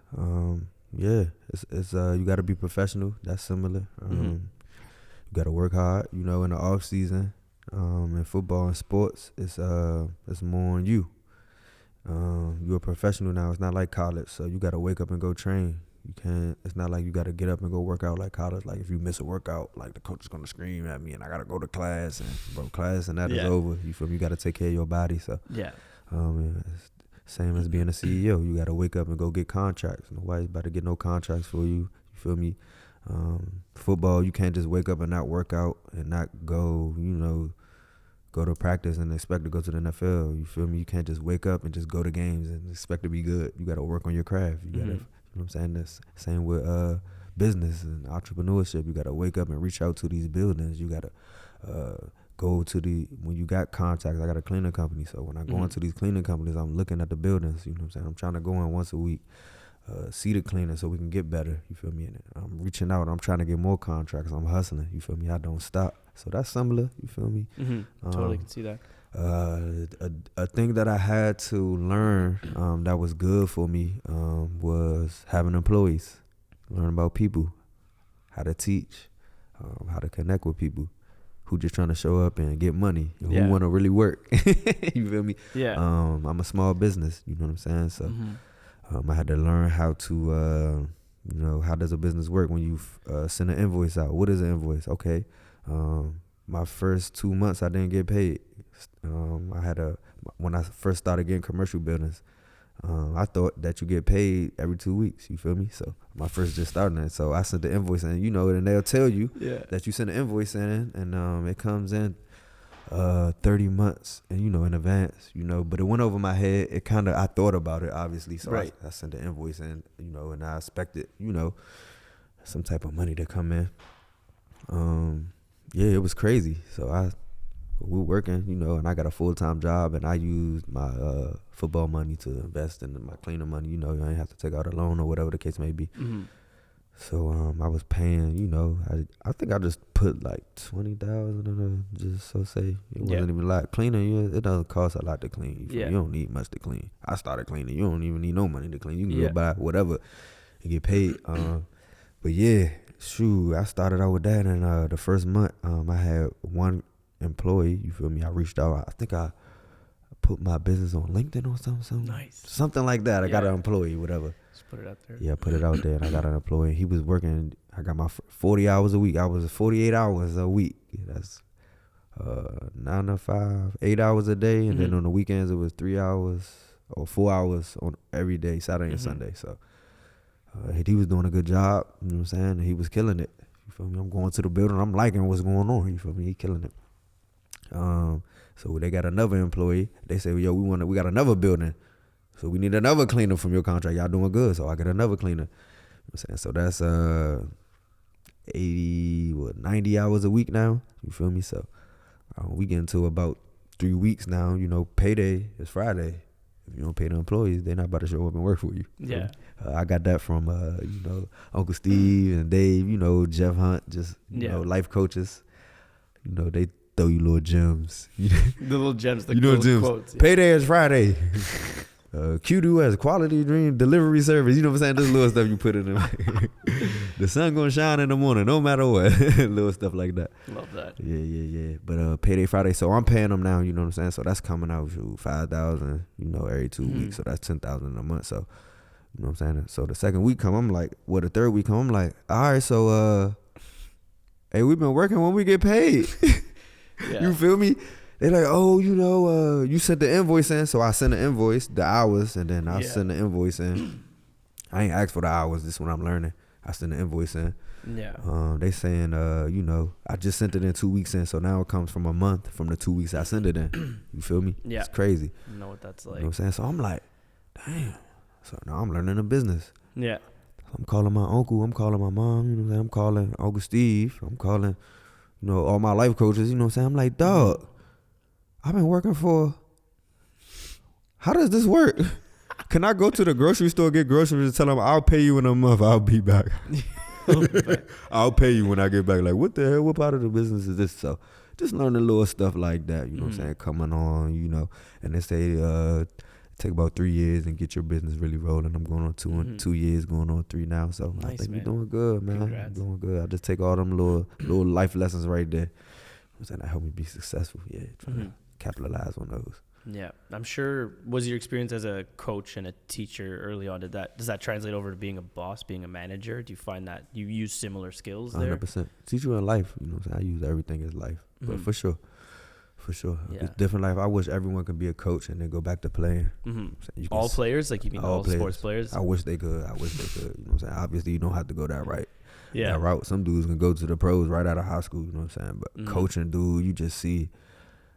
it's you got to be professional. That's similar. You got to work hard, in the off season. In football and sports, it's more on you. You're a professional now. It's not like college, so you got to wake up and go train. It's not like you got to get up and go work out like college. Like if you miss a workout, like the coach is going to scream at me and I got to go to class and that is over. You feel me? You got to take care of your body. So it's same as being a CEO. You got to wake up and go get contracts. Nobody's about to get no contracts for you. You feel me? Football, you can't just wake up and not work out and not go, go to practice and expect to go to the NFL. You feel me? You can't just wake up and just go to games and expect to be good. You got to work on your craft. You got to, you know what I'm saying? That's same with business and entrepreneurship. You got to wake up and reach out to these buildings. You got to go to when you got contacts. I got a cleaning company. So when I go into these cleaning companies, I'm looking at the buildings. You know what I'm saying? I'm trying to go in once a week, see the cleaner so we can get better. You feel me? And I'm reaching out. I'm trying to get more contracts. I'm hustling. You feel me? I don't stop. So that's similar. You feel me? Totally can see that. A thing that I had to learn that was good for me was having employees, learn about people, how to teach, how to connect with people who just trying to show up and get money, who want to really work. You feel me? Yeah. I'm a small business, you know what I'm saying? So I had to learn how to, how does a business work when you send an invoice out? What is an invoice? Okay. My first 2 months, I didn't get paid. When I first started getting commercial buildings, I thought that you get paid every 2 weeks. You feel me? So my first just starting it. So I sent the invoice in, and they'll tell you that you send the invoice in, and it comes in 30 months, and in advance. But it went over my head. I thought about it obviously. So I sent the invoice in, and I expected, some type of money to come in. It was crazy. So we're working, and I got a full-time job, and I used my football money to invest in my cleaner money. I ain't have to take out a loan or whatever the case may be. So I was paying, I think I just put like $20,000 in just so say it wasn't even a lot. Cleaning, it doesn't cost a lot to clean. You don't need much to clean. I started cleaning. You don't even need no money to clean. You can go buy whatever and get paid. But I started out with that, and the first month I had one employee. You feel me? I reached out. I think I put my business on LinkedIn or something. Nice. Something like that. I got an employee, whatever. Just put it out there. Yeah, put it out there, and I got an employee. He was working. I got my 40 hours a week. I was 48 hours a week. That's 9 to 5, 8 hours a day, and then on the weekends it was 3 hours or 4 hours on every day, Saturday and Sunday. So he was doing a good job. You know what I'm saying? And he was killing it. You feel me? I'm going to the building. I'm liking what's going on. You feel me? He killing it. So they got another employee. They say, yo, we got another building. So we need another cleaner from your contract. Y'all doing good. So I get another cleaner. You know what I'm saying? So that's 90 hours a week now. You feel me? So we get into about 3 weeks now. Payday is Friday. If you don't pay the employees, they're not about to show up and work for you. Yeah. I got that from, Uncle Steve and Dave, Jeff Hunt, just, life coaches. They throw you little gems. The little gems, the gems. Quotes. Yeah. Payday is Friday. Q2 has quality dream delivery service. You know what I'm saying? This little stuff you put in there. The sun gonna shine in the morning, no matter what. Little stuff like that. Love that. Yeah. But Payday Friday, so I'm paying them now. You know what I'm saying? So that's coming out to $5,000. Every 2 weeks. So that's $10,000 a month. So you know what I'm saying? So the second week come, I'm like, the third week come, I'm like, all right, so hey, we've been working when we get paid. You feel me? They're like, oh, you sent the invoice in. So I send the invoice, the hours, and then I send the invoice in. I ain't asked for the hours. This is what I'm learning. I send the invoice in. Yeah. They saying, I just sent it in 2 weeks in. So now it comes from a month from the 2 weeks I sent it in. You feel me? Yeah. It's crazy. I know what that's like. You know what I'm saying? So I'm like, damn. So now I'm learning the business. Yeah. I'm calling my uncle. I'm calling my mom. You know what I'm saying? I'm calling Uncle Steve. I'm calling, all my life coaches. You know what I'm saying? I'm like, dog, I've been working for. How does this work? Can I go to the grocery store, get groceries, and tell them I'll pay you in a month? I'll be back. I'll pay you when I get back. Like, what the hell? What part of the business is this? So just learning little stuff like that. You know what I'm saying? Coming on, you know, and they say take about 3 years and get your business really rolling. I'm going on 2 years, going on 3 now. So Nice, I think man. we're doing good, man. Congrats. Doing good. I just take all them little life lessons right there. That helped me be successful. Yeah, trying to capitalize on those. Yeah, I'm sure. Was your experience as a coach and a teacher early on? Does that translate over to being a boss, being a manager? Do you find that you use similar skills there? 100%. Teach you in life. You know what I'm saying? I use everything as life, but for sure. Yeah. It's different life. I wish everyone could be a coach and then go back to playing. All players? Like you mean all sports players? I wish they could. You know what I'm saying? Obviously, you don't have to go that Yeah. that route. Some dudes can go to the pros right out of high school. You know what I'm saying? But coaching, dude, you just see.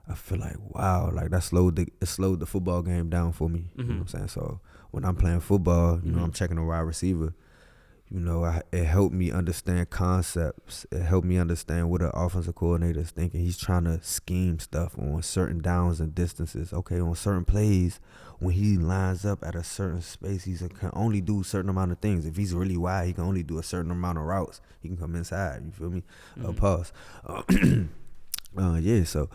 I feel like, wow, like it slowed the football game down for me. You know what I'm saying? So when I'm playing football, you know, I'm checking a wide receiver. You know, it helped me understand concepts. It helped me understand what an offensive coordinator is thinking. He's trying to scheme stuff on certain downs and distances. Okay, on certain plays, when he lines up at a certain space, he can only do a certain amount of things. If he's really wide, he can only do a certain amount of routes. He can come inside. You feel me? Pause. Yeah, so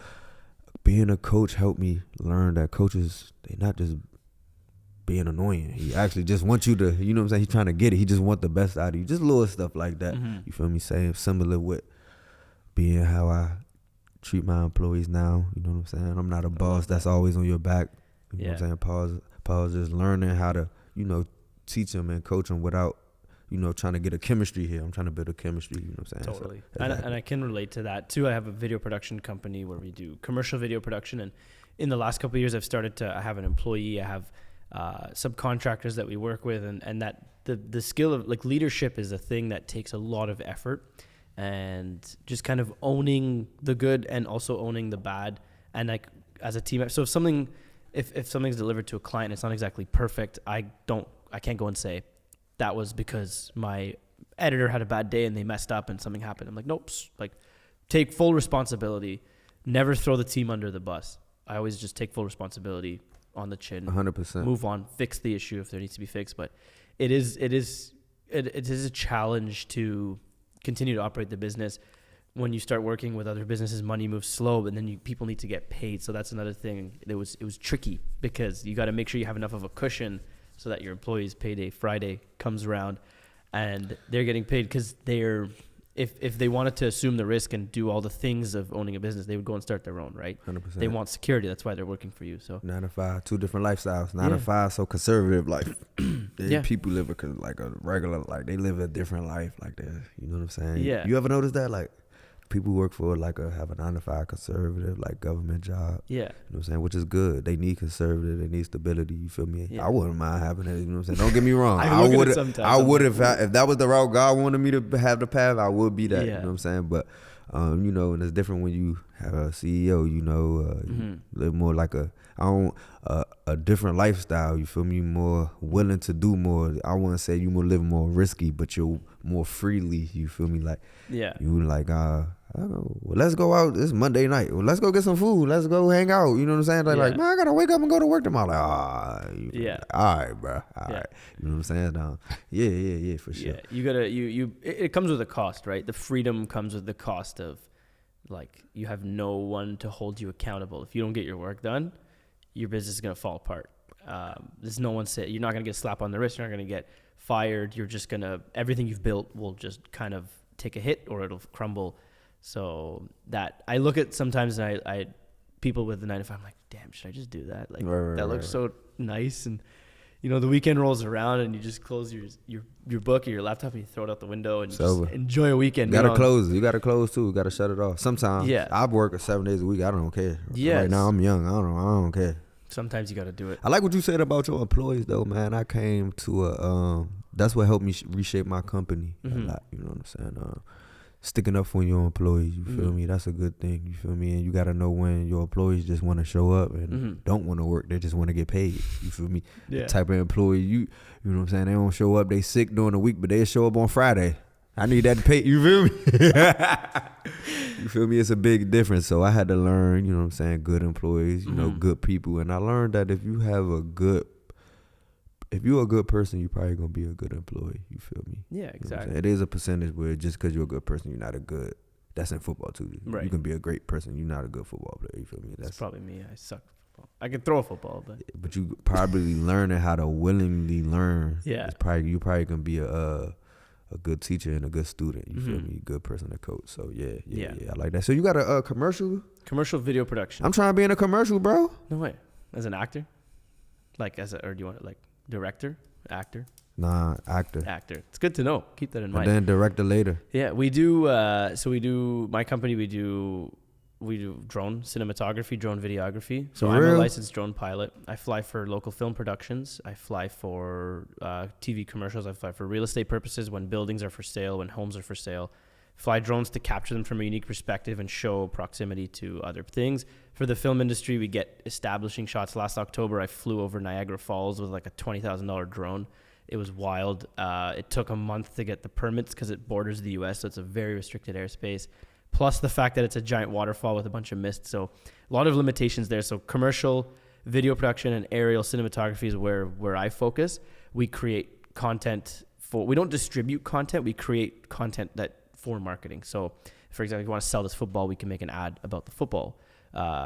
being a coach helped me learn that coaches, they not just being annoying. He actually just wants you to, you know what I'm saying? He's trying to get it. He just want the best out of you. Just little stuff like that. You feel me? Saying similar with being how I treat my employees now. You know what I'm saying? I'm not a boss that's always on your back. You know what I'm saying? Pause. Just learning how to, you know, teach them and coach them without, you know, trying to get a chemistry here. I'm trying to build a chemistry, you know what I'm saying? Totally. So, exactly. And I can relate to that too. I have a video production company where we do commercial video production. And in the last couple of years, I have an employee. I have subcontractors that we work with. And that the skill of like leadership is a thing that takes a lot of effort, and just kind of owning the good and also owning the bad. And like as a team, so if something's delivered to a client, it's not exactly perfect. I can't go and say, that was because my editor had a bad day and they messed up and something happened. I'm like, nope. Like, take full responsibility. Never throw the team under the bus. I always just take full responsibility on the chin. 100%. Move on. Fix the issue if there needs to be fixed. But it is a challenge to continue to operate the business. When you start working with other businesses, money moves slow, but then people need to get paid. So that's another thing. It was tricky because you got to make sure you have enough of a cushion so that your employees' payday Friday comes around and they're getting paid, because if they wanted to assume the risk and do all the things of owning a business, they would go and start their own, right? 100%. They want security. That's why they're working for you. So 9 to 5, 2 different lifestyles. 9 to 5, so conservative life. Yeah. People live like a regular, like they live a different life, like that. You know what I'm saying? Yeah. You ever notice that? Like people work for have a 9 to 5 conservative, like government job. yeah. You know what I'm saying? Which is good. They need conservative. They need stability. You feel me? Yeah. I wouldn't mind having that. You know what I'm saying? Don't get me wrong. I would if that was the route God wanted me to have the path, I would be that. Yeah. You know what I'm saying? But you know, and it's different when you have a CEO. You know, you live more like a different lifestyle. You feel me? More willing to do more. I wouldn't say you live more risky, but you're more freely. You feel me? Like you like I don't know, well, let's go out. It's Monday night. Well, let's go get some food. Let's go hang out. You know what I'm saying? Like, man, I gotta wake up and go to work tomorrow. Like, all right, bro. All right. You know what I'm saying? Yeah, for sure. Yeah, you gotta it comes with a cost, right? The freedom comes with the cost of, like, you have no one to hold you accountable. If you don't get your work done, your business is gonna fall apart. There's no one say you're not gonna get a slap on the wrist. You're not gonna get fired. You're just everything you've built will just kind of take a hit or it'll crumble. So that I look at sometimes, and I people with the 9 to 5, I'm like, damn, should I just do that? Like that looks so nice. And you know, the weekend rolls around and you just close your book or your laptop and you throw it out the window and you just enjoy a weekend. You gotta close. You gotta close too. You gotta shut it off. Sometimes I work 7 days a week. I don't care. Right now I'm young. I don't care. Sometimes you gotta do it. I like what you said about your employees though, man. I came to that's what helped me reshape my company a lot. You know what I'm saying? Sticking up for your employees, you feel me? That's a good thing, you feel me? And you got to know when your employees just want to show up and don't want to work, they just want to get paid, you feel me? Yeah. The type of employee, you know what I'm saying? They don't show up, they sick during the week, but they show up on Friday. I need that to pay, you feel me? You feel me? It's a big difference. So I had to learn, you know what I'm saying, good employees, you know, good people. And I learned that if you're a good person, you're probably going to be a good employee. You feel me? Yeah, exactly. You know it is a percentage where just because you're a good person, you're not that's in football too. Right. You can be a great person. You're not a good football player. You feel me? That's probably me. I suck at football. I can throw a football, but you probably learning how to willingly learn. Yeah. You probably gonna be a good teacher and a good student. You feel me? Good person to coach. So yeah. I like that. So you got a commercial video production. I'm trying to be in a commercial, bro. No way. As an actor, or do you want it like director, actor? Nah, actor. It's good to know. Keep that in mind. And then director later. Yeah, we do. My company, we do drone cinematography, drone videography. So I'm a licensed drone pilot. I fly for local film productions. I fly for TV commercials. I fly for real estate purposes when buildings are for sale, when homes are for sale. Fly drones to capture them from a unique perspective and show proximity to other things. For the film industry, we get establishing shots. Last October, I flew over Niagara Falls with like a $20,000 drone. It was wild. It took a month to get the permits because it borders the U.S., so it's a very restricted airspace. Plus the fact that it's a giant waterfall with a bunch of mist. So a lot of limitations there. So commercial video production and aerial cinematography is where I focus. We create content we don't distribute content. We create content for marketing. So for example, if you want to sell this football, we can make an ad about the football.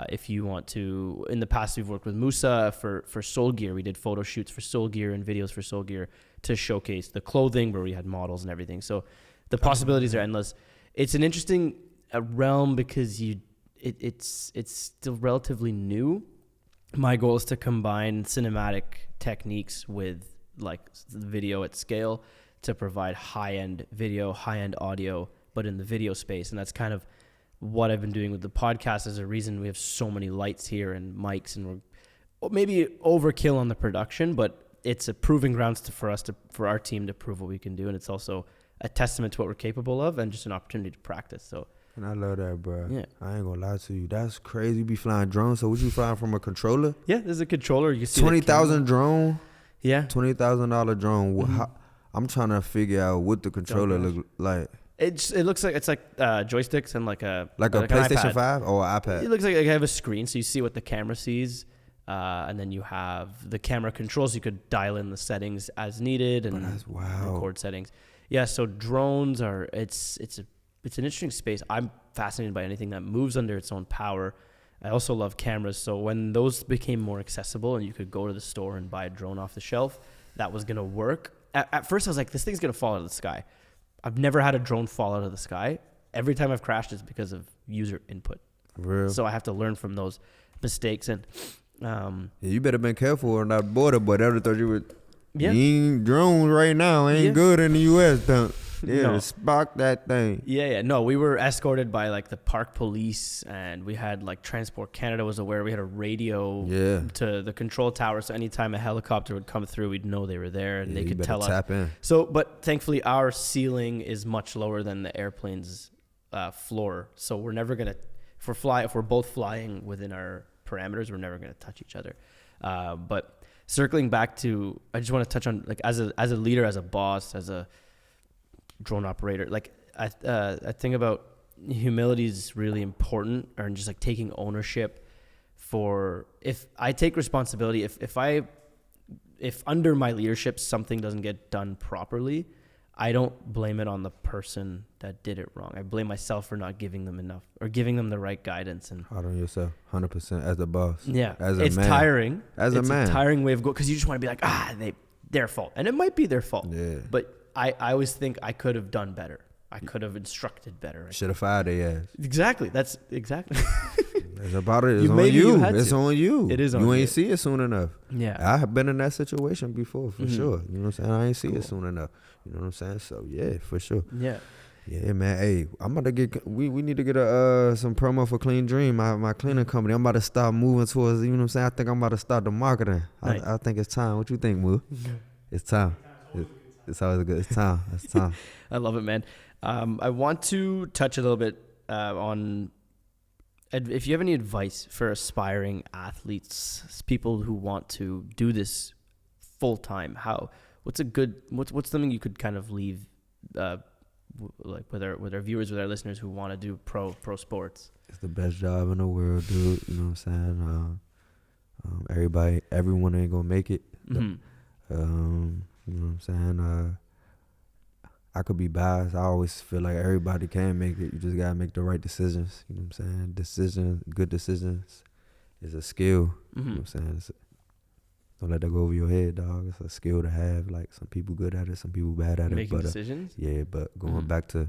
If you want to, in the past, we've worked with Musa for Soul Gear. We did photo shoots for Soul Gear and videos for Soul Gear to showcase the clothing where we had models and everything. So the possibilities are endless. It's an interesting realm because it's still relatively new. My goal is to combine cinematic techniques with like video at scale to provide high-end video, high-end audio, but in the video space. And that's kind of what I've been doing with the podcast. Is a reason we have so many lights here and mics, and we're maybe overkill on the production, but it's a proving grounds for our team to prove what we can do. And it's also a testament to what we're capable of and just an opportunity to practice. So. And I love that, bro. Yeah. I ain't gonna lie to you. That's crazy. You be flying drones. So what you flying from a controller? Yeah, there's a controller. You see 20,000 drone. Yeah. $20,000 drone. Mm-hmm. I'm trying to figure out what the controller look like. It looks like it's like joysticks and like a PlayStation 5 or an iPad. It looks like I have a screen, so you see what the camera sees, and then you have the camera controls. You could dial in the settings as needed and record settings. Yeah, so drones are it's an interesting space. I'm fascinated by anything that moves under its own power. I also love cameras. So when those became more accessible and you could go to the store and buy a drone off the shelf, that was going to work. At first I was like, this thing's going to fall out of the sky. I've never had a drone fall out of the sky. Every time I've crashed, it's because of user input. Real. So I have to learn from those mistakes. And you better been careful on that border, but I thought you would. Yeah. You ain't drones right now ain't good in the U.S. Don't. Yeah, spark that thing. Yeah. No, we were escorted by like the park police, and we had like Transport Canada was aware. We had a radio to the control tower, so anytime a helicopter would come through, we'd know they were there, and they could tell us. Tap in. So, but thankfully, our ceiling is much lower than the airplane's floor, so we're never gonna. If we're both flying within our parameters, we're never gonna touch each other. But circling back to, I just want to touch on like as a leader, as a boss, as a drone operator, like I think about humility is really important, or just like taking ownership for, if I take responsibility, if under my leadership something doesn't get done properly, I don't blame it on the person that did it wrong. I blame myself for not giving them enough or giving them the right guidance. And hard on yourself 100% as a boss. Yeah, as a it's man. tiring. As a man, it's a tiring way of going, because you just want to be like, their fault, and it might be their fault. Yeah, but I always think I could have done better. I could have instructed better. Should have fired their ass. Exactly. That's exactly. It's about it. It's on you. It's on you. It is on you. You ain't see it soon enough. Yeah. I have been in that situation before, for sure. You know what I'm saying? I ain't see it soon enough. You know what I'm saying? So, yeah, for sure. Yeah. Yeah, man. Hey, I'm about to get, we need to get some promo for Clean Dream, my cleaning company. I'm about to start moving towards, you know what I'm saying? I think I'm about to start the marketing. Nice. I think it's time. What you think, Moo? It's time. It's always good. It's time. It's time. I love it, man. I want to touch a little bit on if you have any advice for aspiring athletes, people who want to do this full time. What's something you could kind of leave like with our viewers, with our listeners who want to do pro sports? It's the best job in the world, dude. You know what I'm saying? Everyone ain't gonna make it. Mm-hmm. You know what I'm saying? I could be biased. I always feel like everybody can make it. You just gotta make the right decisions. You know what I'm saying? Good decisions is a skill. You know what I'm saying? Don't let that go over your head, dog. It's a skill to have. Like, some people good at it, some people bad at it. Making decisions? Yeah, but going back to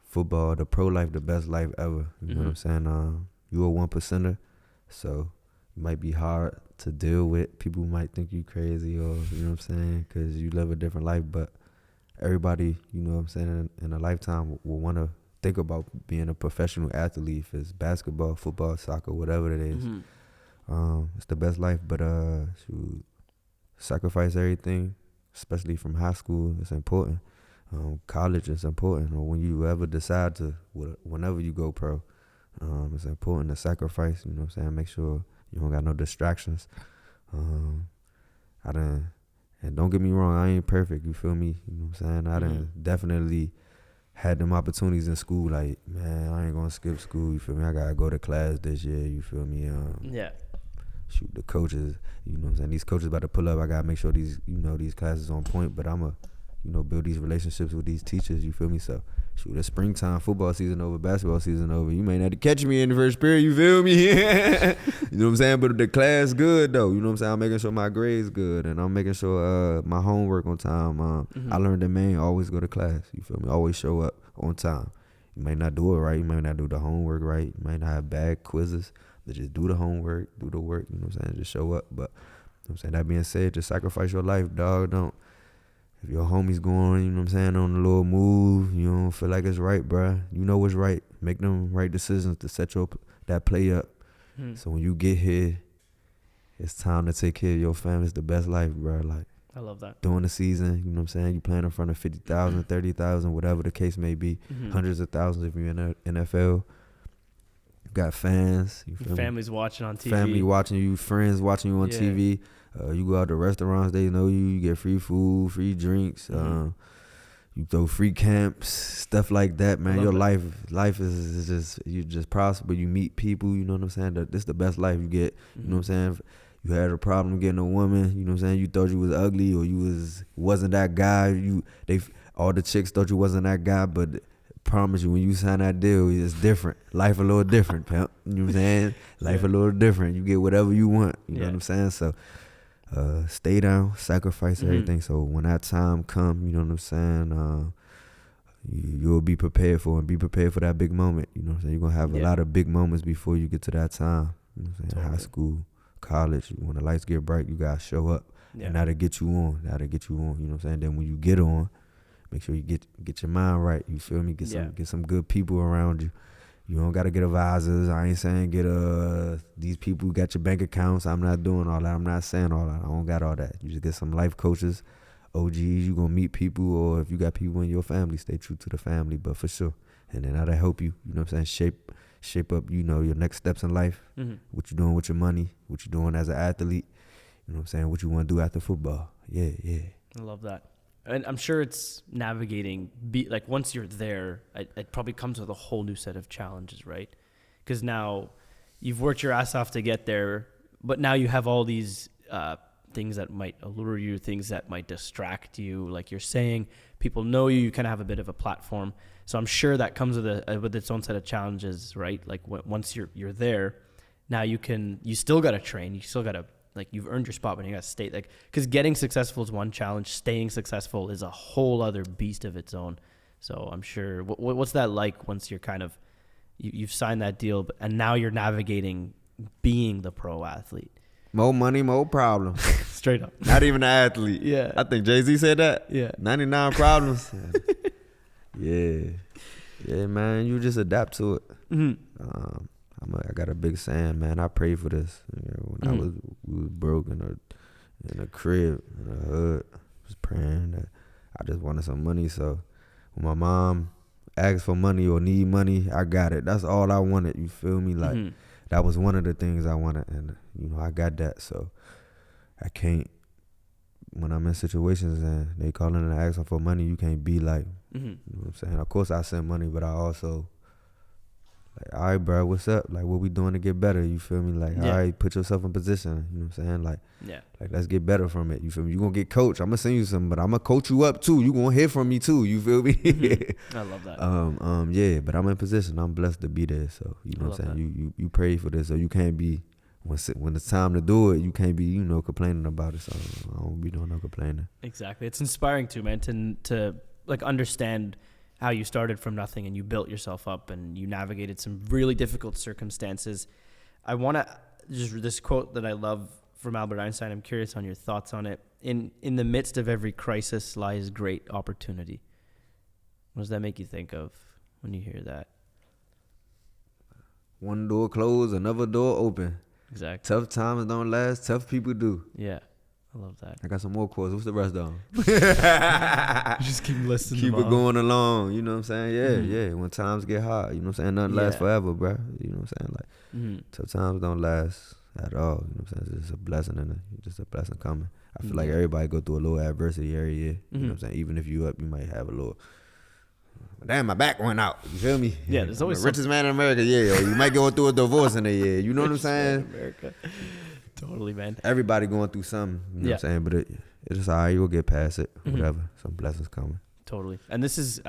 football, the pro life, the best life ever. You know what I'm saying? You a 1%er, so it might be hard to deal with. People might think you crazy, or, you know what I'm saying, because you live a different life. But everybody, you know what I'm saying, in a lifetime will want to think about being a professional athlete. If it's basketball, football, soccer, whatever it is. It's the best life, but shoot, sacrifice everything, especially from high school. It's important. College is important, or when you ever decide to, whenever you go pro, it's important to sacrifice. You know what I'm saying? Make sure you don't got no distractions. And don't get me wrong, I ain't perfect. You feel me? You know what I'm saying? I done definitely had them opportunities in school. Like, man, I ain't gonna skip school. You feel me? I gotta go to class this year. You feel me? Shoot, the coaches, you know what I'm saying? These coaches about to pull up. I gotta make sure these classes on point. But I'ma, build these relationships with these teachers. You feel me? So, shoot, it's springtime, football season over, basketball season over. You may not have to catch me in the first period. You feel me? You know what I'm saying? But the class good though. You know what I'm saying? I'm making sure my grades good, and I'm making sure my homework on time. I learned that, man, always go to class. You feel me? Always show up on time. You may not do it right. You may not do the homework right. You might not have bad quizzes. But just do the homework, do the work. You know what I'm saying? Just show up. But, you know what I'm saying? That being said, just sacrifice your life, dog. Don't. If your homie's going, you know what I'm saying, on a little move, you don't feel like it's right, bruh. You know what's right. Make them right decisions to set that play up. So when you get here, it's time to take care of your family. It's the best life, bruh. Like, I love that. During the season, you know what I'm saying, you playing in front of 50,000, 30,000, whatever the case may be, hundreds of thousands if you're in the NFL. You got fans. You feel Family's me? watching on TV. Family watching you, friends watching you on TV. You go out to restaurants, they know you get free food, free drinks, you throw free camps, stuff like that, man. Your life is just, you just prosper, you meet people, you know what I'm saying? This is the best life you get, you know what I'm saying? You had a problem getting a woman, you know what I'm saying? You thought you was ugly, or you wasn't that guy. All the chicks thought you wasn't that guy, but promise you, when you sign that deal, it's different. Life a little different, pimp. You know what I'm saying? Life a little different. You get whatever you want. You know what I'm saying? So stay down, sacrifice everything. So when that time come, you know what I'm saying? You'll be prepared for it, and be prepared for that big moment. You know what I'm saying? You're gonna have a lot of big moments before you get to that time. You know what I'm saying? High school, college, when the lights get bright, you gotta show up. And that'll get you on. You know what I'm saying? Then when you get on, make sure you get your mind right. You feel me? Get some good people around you. You don't gotta get advisors. I ain't saying get these people who got your bank accounts. I'm not doing all that. I'm not saying all that. I don't got all that. You just get some life coaches, OGs. You gonna meet people, or if you got people in your family, stay true to the family. But for sure, and then that'll help you. You know what I'm saying? Shape up. You know, your next steps in life. What you doing with your money? What you doing as an athlete? You know what I'm saying? What you want to do after football? Yeah. I love that. And I'm sure it's navigating, like once you're there, it probably comes with a whole new set of challenges, right? Because now you've worked your ass off to get there, but now you have all these things that might allure you, things that might distract you. Like you're saying, people know you, you kind of have a bit of a platform. So I'm sure that comes with its own set of challenges, right? Like once you're there, now you still got to train, you still got to, like, you've earned your spot, but you got to stay, like, because getting successful is one challenge. Staying successful is a whole other beast of its own. So I'm sure, what's that like once you're kind of, you've signed that deal, and now you're navigating being the pro athlete? More money, more problems. Straight up. Not even an athlete. Yeah. I think Jay-Z said that. Yeah. 99 problems. Yeah, man. You just adapt to it. I got a big saying, man. I pray for this. When we was broke in a crib, in a hood, I was praying that I just wanted some money. So when my mom asked for money or need money, I got it. That's all I wanted. You feel me? Like that was one of the things I wanted, and I got that. So I can't. When I'm in situations and they calling and asking for money, you can't be like, you know what I'm saying? Of course I send money, but I also Like, all right, bro, what's up? Like, what we doing to get better? You feel me? Like, all right, put yourself in position. You know what I'm saying? Like, let's get better from it. You feel me? You gonna get coached. I'm gonna send you something, but I'm gonna coach you up too. You gonna hear from me too. You feel me? I love that. Yeah, but I'm in position. I'm blessed to be there. So you know what I'm saying? You pray for this, so you can't be when it's time to do it. You can't be complaining about it. So I don't be doing no complaining. Exactly. It's inspiring too, man. To like understand how you started from nothing and you built yourself up and you navigated some really difficult circumstances. I want to just this quote that I love from Albert Einstein. I'm curious on your thoughts on it. In the midst of every crisis lies great opportunity. What does that make you think of when you hear that? One door closed, another door open. Exactly. Tough times don't last. Tough people do. Yeah. I love that. I got some more quotes. What's the rest of them? Just keep listening. Keep it going along. You know what I'm saying? Yeah. When times get hard, you know what I'm saying? Nothing lasts forever, bro. You know what I'm saying? Like, tough times don't last at all. You know what I'm saying? It's just a blessing just a blessing coming. I feel like everybody go through a little adversity every year. You know what I'm saying? Even if you up, you might have a little. Damn, my back went out. You feel me? Yeah, there's always the richest man in America. Yeah, you might go through a divorce in a year. You know what I'm saying? America. Totally, man. Everybody going through something. You know what I'm saying? But it's just all right. You'll get past it. Whatever. Some blessings coming. Totally. And this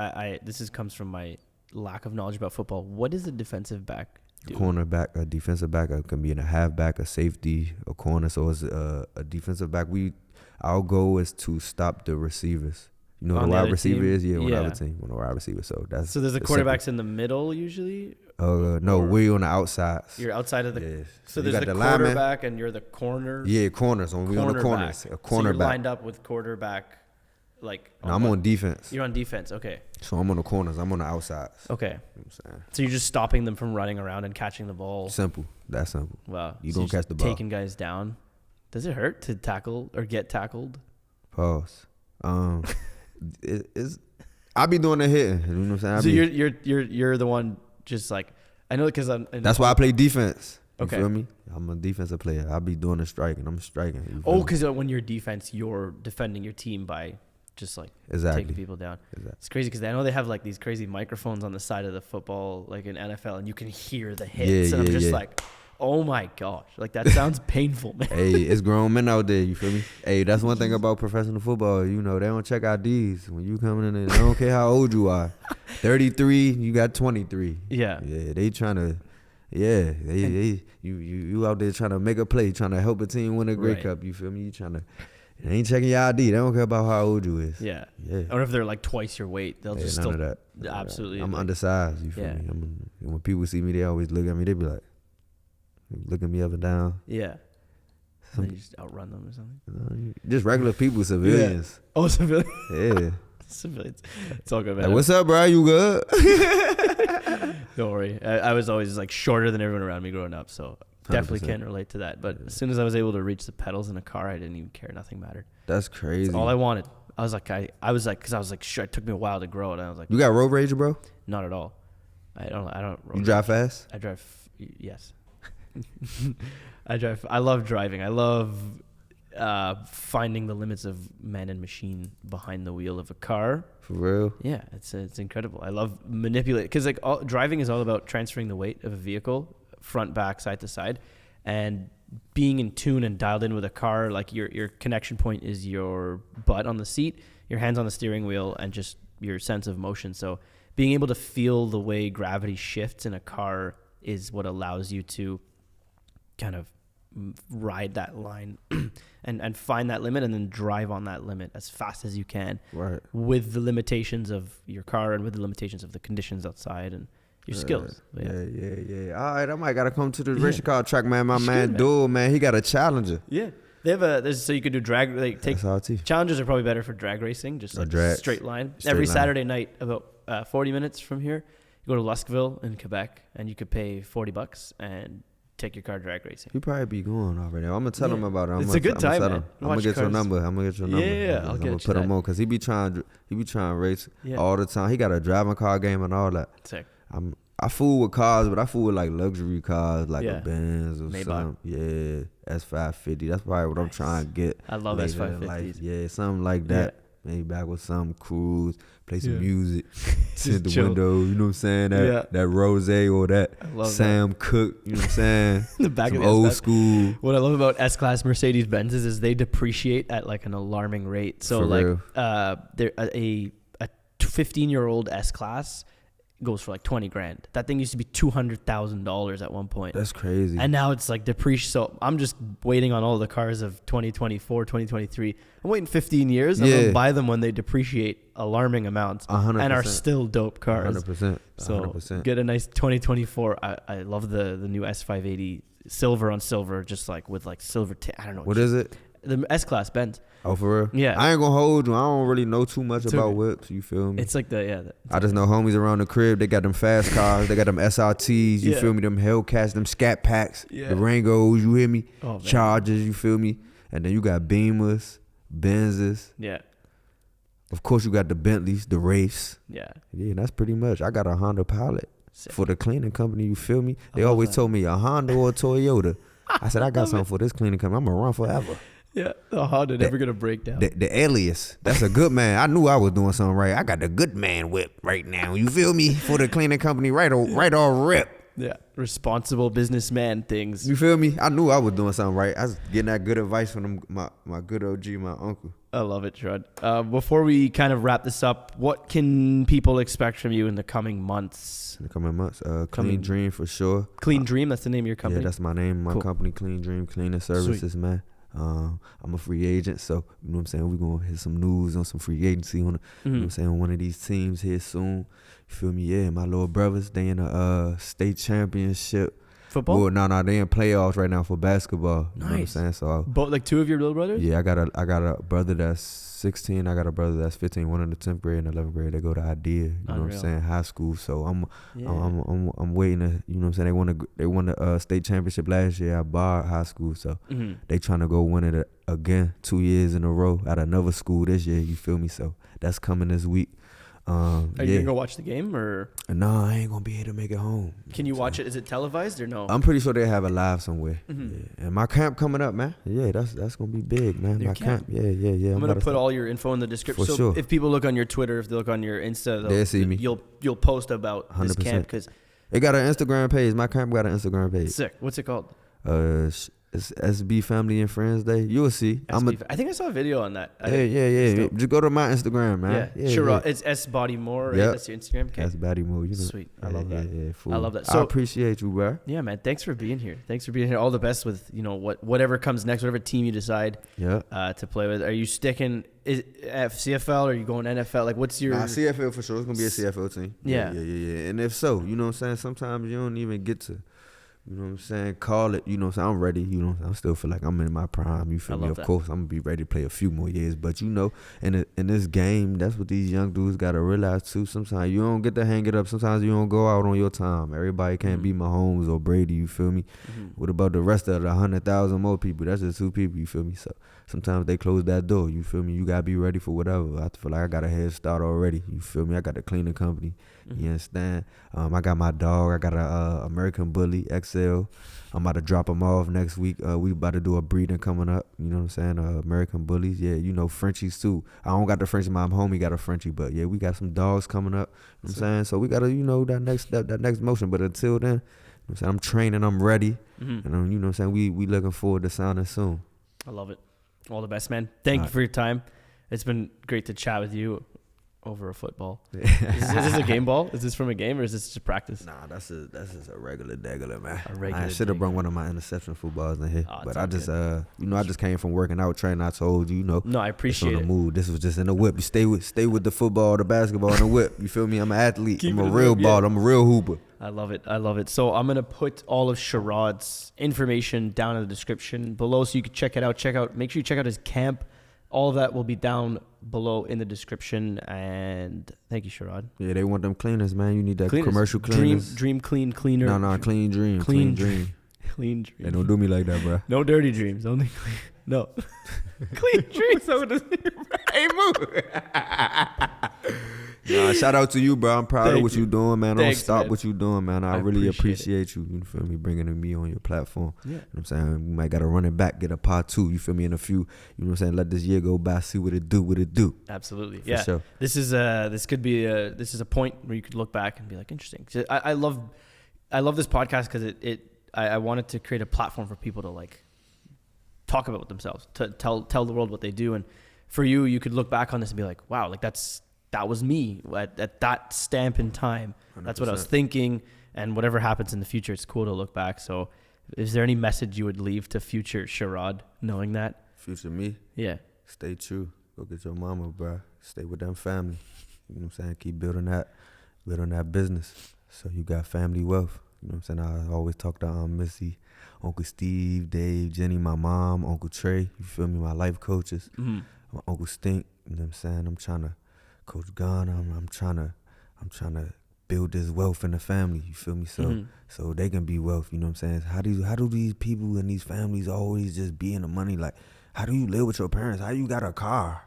comes from my lack of knowledge about football. What does a defensive back do? A cornerback, a defensive back, can be in a halfback, a safety, a corner. So it's a defensive back. Our goal is to stop the receivers. You know what a wide receiver is? Yeah, on the other team, on the wide receiver. So there's the quarterbacks in the middle usually? No, we're on the outsides. You're outside of the. Yeah. So there's the quarterback and you're the corner. Yeah, corners. We're on the corners. A cornerback. So you're lined up with quarterback, like. No, I'm on defense. You're on defense. Okay. So I'm on the corners. I'm on the outsides. Okay. You know what I'm saying? So you're just stopping them from running around and catching the ball. Simple. That's simple. Wow. You don't catch the ball. Taking guys down. Does it hurt to tackle or get tackled? Pause. I be doing the hitting. You know what I'm saying? So you're the one just like I know because I'm. That's why I play defense. You Okay. feel me? I'm a defensive player. I be doing the striking. I'm striking. Because when you're defense, you're defending your team by just like taking people down. Exactly. It's crazy because I know they have like these crazy microphones on the side of the football, like in NFL, and you can hear the hits. And I'm just like, oh my gosh, like that sounds painful, man. Hey, it's grown men out there. You feel me? Hey, that's one thing about professional football. You know, they don't check IDs when you coming in. They don't care how old you are. 33, you got 23. Yeah. Yeah, they trying to. Yeah, you out there trying to make a play, trying to help a team win a Grey Cup. You feel me? You trying to. They ain't checking your ID. They don't care about how old you is. Yeah. Or if they're like twice your weight, they'll just none still. of that. Absolutely. I'm undersized. You feel me? When people see me, they always look at me. They be like, looking me up and down. Yeah. And you just outrun them or something. Just regular people, civilians. Yeah. Oh, civilians. Yeah. Civilians. It's all good, man. Like, what's up, bro? You good? Don't worry. I was always like shorter than everyone around me growing up, so 100%. definitely can't relate to that. But as soon as I was able to reach the pedals in a car, I didn't even care. Nothing mattered. That's crazy. That's all I wanted. I was like, because I was like, sure. It took me a while to grow it. And I was like, you got road rage, bro? Not at all. I don't. You drive fast? I drive. Yes. I love driving. I love finding the limits of man and machine behind the wheel of a car. For real? Yeah, it's incredible. I love manipulate because like driving is all about transferring the weight of a vehicle front, back, side to side, and being in tune and dialed in with a car. Like your connection point is your butt on the seat, your hands on the steering wheel, and just your sense of motion. So being able to feel the way gravity shifts in a car is what allows you to kind of ride that line and find that limit and then drive on that limit as fast as you can, right, with the limitations of your car and with the limitations of the conditions outside and your skills. Yeah. All right, I might gotta come to the racing car track, man. My man, good, Duel, man, he got a Challenger. Yeah, they have so you could do drag. Like take Challengers are probably better for drag racing, just like a straight line. Every Saturday night, about 40 minutes from here, you go to Luskville in Quebec, and you could pay $40 and take your car drag racing. He probably be going already. I'm gonna tell him about it. It's a good time, man. I'm gonna get your number. Yeah, I'm gonna put him on because he be trying to race all the time. He got a driving car game and all that. Sick. I fool with cars, but I fool with like luxury cars, like a Benz or Maybach. something. Yeah, S550. That's probably what I'm trying to get. I love like S550s. Yeah, something like that. maybe back with some cruise, play some Yeah. music, tint the chill. window. You know what I'm saying? That rose or that Sam Cooke. You know what I'm saying? The back some of the old S-Class. school. What I love about S-Class Mercedes Benzes is they depreciate at like an alarming rate. So For like real. they're a 15-year-old S-Class goes for like 20 grand. That thing used to be $200,000 at one point. That's crazy. And now it's like depreciated. So I'm just waiting on all the cars of 2024, 2023. I'm waiting 15 years. I'm going to buy them when they depreciate alarming amounts 100%. and are still dope cars. 100%. So 100%. get a nice 2024. I love the new S580 silver on silver, just like with like silver. I don't know. What is it? The S-Class Benz. Oh, for real? Yeah. I ain't gonna hold you. I don't really know too much It's about okay. whips. You feel me? It's like I just know homies around the crib. They got them fast cars. They got them SRTs. You Yeah. feel me? Them Hellcats, them Scat Packs, Yeah. the Rangos. You hear me? Oh, man. Chargers. You feel me? And then you got Beamers, Benzes. Yeah. Of course, you got the Bentleys, the Wraiths. Yeah. Yeah, that's pretty much. I got a Honda Pilot Sick. for the cleaning company. You feel me? They love always that. told me a Honda or a Toyota. I said I got something for this cleaning company. I'm gonna run forever. Yeah. The Honda never going to break down. The alias. That's a good man. I knew I was doing something right. I got the good man whip right now. You feel me? For the cleaning company, right on rip. Yeah. Responsible businessman things. You feel me? I knew I was doing something right. I was getting that good advice from them, my good OG, my uncle. I love it, Sherrod. Before we kind of wrap this up, what can people expect from you in the coming months? In the coming months, Clean Dream for sure. Clean Dream, that's the name of your company? Yeah, that's my name. My Cool. company, Clean Dream Cleaning Services, man. I'm a free agent, so you know what I'm saying. We're gonna hit some news on some free agency on, you know what I'm saying, one of these teams here soon. You feel me? Yeah, my little brothers, they in a state championship. Football? Well, no, they in playoffs right now for basketball. You know what I'm Nice. saying? So Both, like two of your little brothers? yeah, I got a brother that's 16. I got a brother that's 15. One in the 10th grade and 11th grade. They go to IDEA. You know what I'm Unreal. saying? High school. So I'm waiting to. You know what I'm saying? They won the state championship last year at Bar High School. So they trying to go win it again 2 years in a row at another school this year. You feel me? So that's coming this week. Are you going to go watch the game or? No, I ain't going to be able to make it home. Can you watch it? Is it televised or no? I'm pretty sure they have it live somewhere. Yeah. And my camp coming up, man. Yeah, that's going to be big, man. Your My camp? camp. Yeah. I'm going to put all your info in the description. For So sure. if people look on your Twitter, if they look on your Insta, They'll see me. You'll post about this 100%. camp because They got an Instagram page. My camp got an Instagram page. sick. What's it called? It's SB Family and Friends Day. You'll see. I think I saw a video on that. Yeah. dope. Just go to my Instagram, man. Yeah, Sherrod. It's S Baltimore, right? Yep. That's your Instagram. Okay. That's Baltimore. You know. Sweet. I love that. Yeah, fool. I love that. I So- appreciate you, bro. Yeah, man. Thanks for being here. All the best with whatever comes next, whatever team you decide Yeah. to play with. Are you sticking at CFL or are you going NFL? Like, what's your? Nah, CFL for sure. It's gonna be a CFL team. Yeah. And if so, you know what I'm saying. Sometimes you don't even get to. You know what I'm saying? Call it. You know what I'm saying? I'm ready. You know what I'm saying? I still feel like I'm in my prime. You feel I me? love Of that. course, I'm going to be ready to play a few more years. But, you know, in this game, that's what these young dudes got to realize, too. Sometimes you don't get to hang it up. Sometimes you don't go out on your time. Everybody can't be Mahomes or Brady. You feel me? What about the rest of the 100,000 more people? That's just 2 people. You feel me? So sometimes they close that door. You feel me? You got to be ready for whatever. I feel like I got a head start already. You feel me? I got the cleaning company. You understand? I got my dog. I got a American Bully XL. I'm about to drop them off next week. We about to do a breeding coming up. You know what I'm saying? American Bullies. Yeah, you know, Frenchies too. I don't got the Frenchie. My homie got a Frenchie. But yeah, we got some dogs coming up. You know what I'm saying? So we got to, you know, that next step, that next motion. But until then, you know what I'm saying? I'm training. I'm ready. And you know what I'm saying? We looking forward to signing soon. I love it. All the best, man. Thank you for your time. It's been great to chat with you over a football. Is this a game ball? Is this from a game or is this just practice? Nah, that's just a regular degular, man. A regular I should have degular. brought one of my interception footballs in here. Oh, it's But all I just, good. you know, I just came from working out, training. I told you, you know. No, I It's appreciate on it. the move. This was just in the whip. You stay with the football, the basketball, and the whip. You feel me? I'm an athlete. Keep I'm it a in the real whip, yeah. baller. I'm a real hooper. I love it. So I'm going to put all of Sherrod's information down in the description below so you can check it out. Make sure you check out his camp. All of that will be down below in the description. And thank you, Sherrod. Yeah, they want them cleaners, man. You need that Cleaners. commercial cleaners. Dream clean cleaner. No, clean dream. Clean Clean dream. Clean They dream. don't do me like that, bro. No dirty dreams. Only clean. No. Clean dreams. Hey, move. Nah, Nah, shout out to you, bro. I'm proud of what you doing, man. Thanks, Don't stop man. what you doing, man. I really appreciate you. You feel me? Bringing me on your platform. Yeah. You know what I'm saying? We might got to run it back, get a part 2. You feel me? In a few, you know what I'm saying? Let this year go by, see what it do. Absolutely. For sure. This is a point where you could look back and be like, interesting. I love this podcast because I wanted to create a platform for people to like talk about themselves, to tell the world what they do. And for you could look back on this and be like, wow, like that was me at that stamp in time. 100%. That's what I was thinking. And whatever happens in the future, it's cool to look back. So is there any message you would leave to future Sherrod knowing that? Future me? Yeah. Stay true. Go get your mama, bro. Stay with them family. You know what I'm saying? Keep building that business. So you got family wealth. You know what I'm saying? I always talk to Missy, Uncle Steve, Dave, Jenny, my mom, Uncle Trey. You feel me? My life coaches. Mm-hmm. My Uncle Stink. You know what I'm saying? I'm trying to Coach Ghana. I'm trying to build this wealth in the family. You feel me? So they can be wealth. You know what I'm saying? How do these people in these families always just be in the money? Like, how do you live with your parents? How you got a car?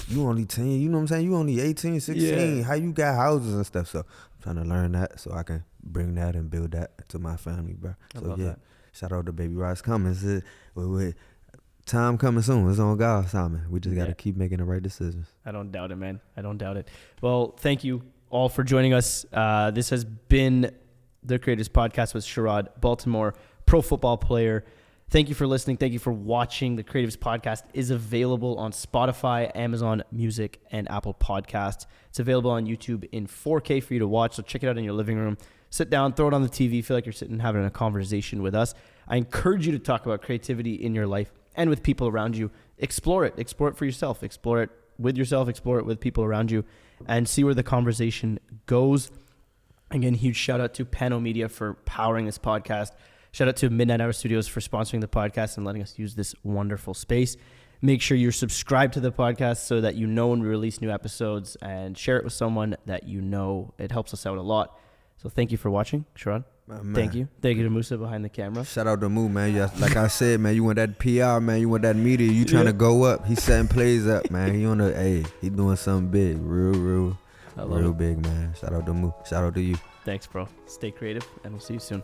You only 10, you know what I'm saying? You only 18, 16. Yeah. How you got houses and stuff? So I'm trying to learn that so I can bring that and build that to my family, bro. I love that. Shout out to Baby Rod's coming. Time coming soon. It's on God, Simon. We just got to keep making the right decisions. I don't doubt it, man. I don't doubt it. Well, thank you all for joining us. This has been the Creatives Podcast with Sherrod Baltimore, pro football player. Thank you for listening. Thank you for watching. The Creatives Podcast is available on Spotify, Amazon Music, and Apple Podcasts. It's available on YouTube in 4K for you to watch, so check it out in your living room. Sit down, throw it on the TV, feel like you're sitting having a conversation with us. I encourage you to talk about creativity in your life and with people around you. Explore it. Explore it for yourself. Explore it with yourself. Explore it with people around you and see where the conversation goes. Again, huge shout out to Pano Media for powering this podcast. Shout out to Midnight Hour Studios for sponsoring the podcast and letting us use this wonderful space. Make sure you're subscribed to the podcast so that you know when we release new episodes, and share it with someone that you know. It helps us out a lot. So thank you for watching, Sherrod. Thank you. Thank you to Musa behind the camera. Shout out to Moo, man. Yeah, like I said, man, you want that PR, man. You want that media. You trying to go up. He's setting plays up, man. He doing something big. Real big, man. Shout out to Moo. Shout out to you. Thanks, bro. Stay creative, and we'll see you soon.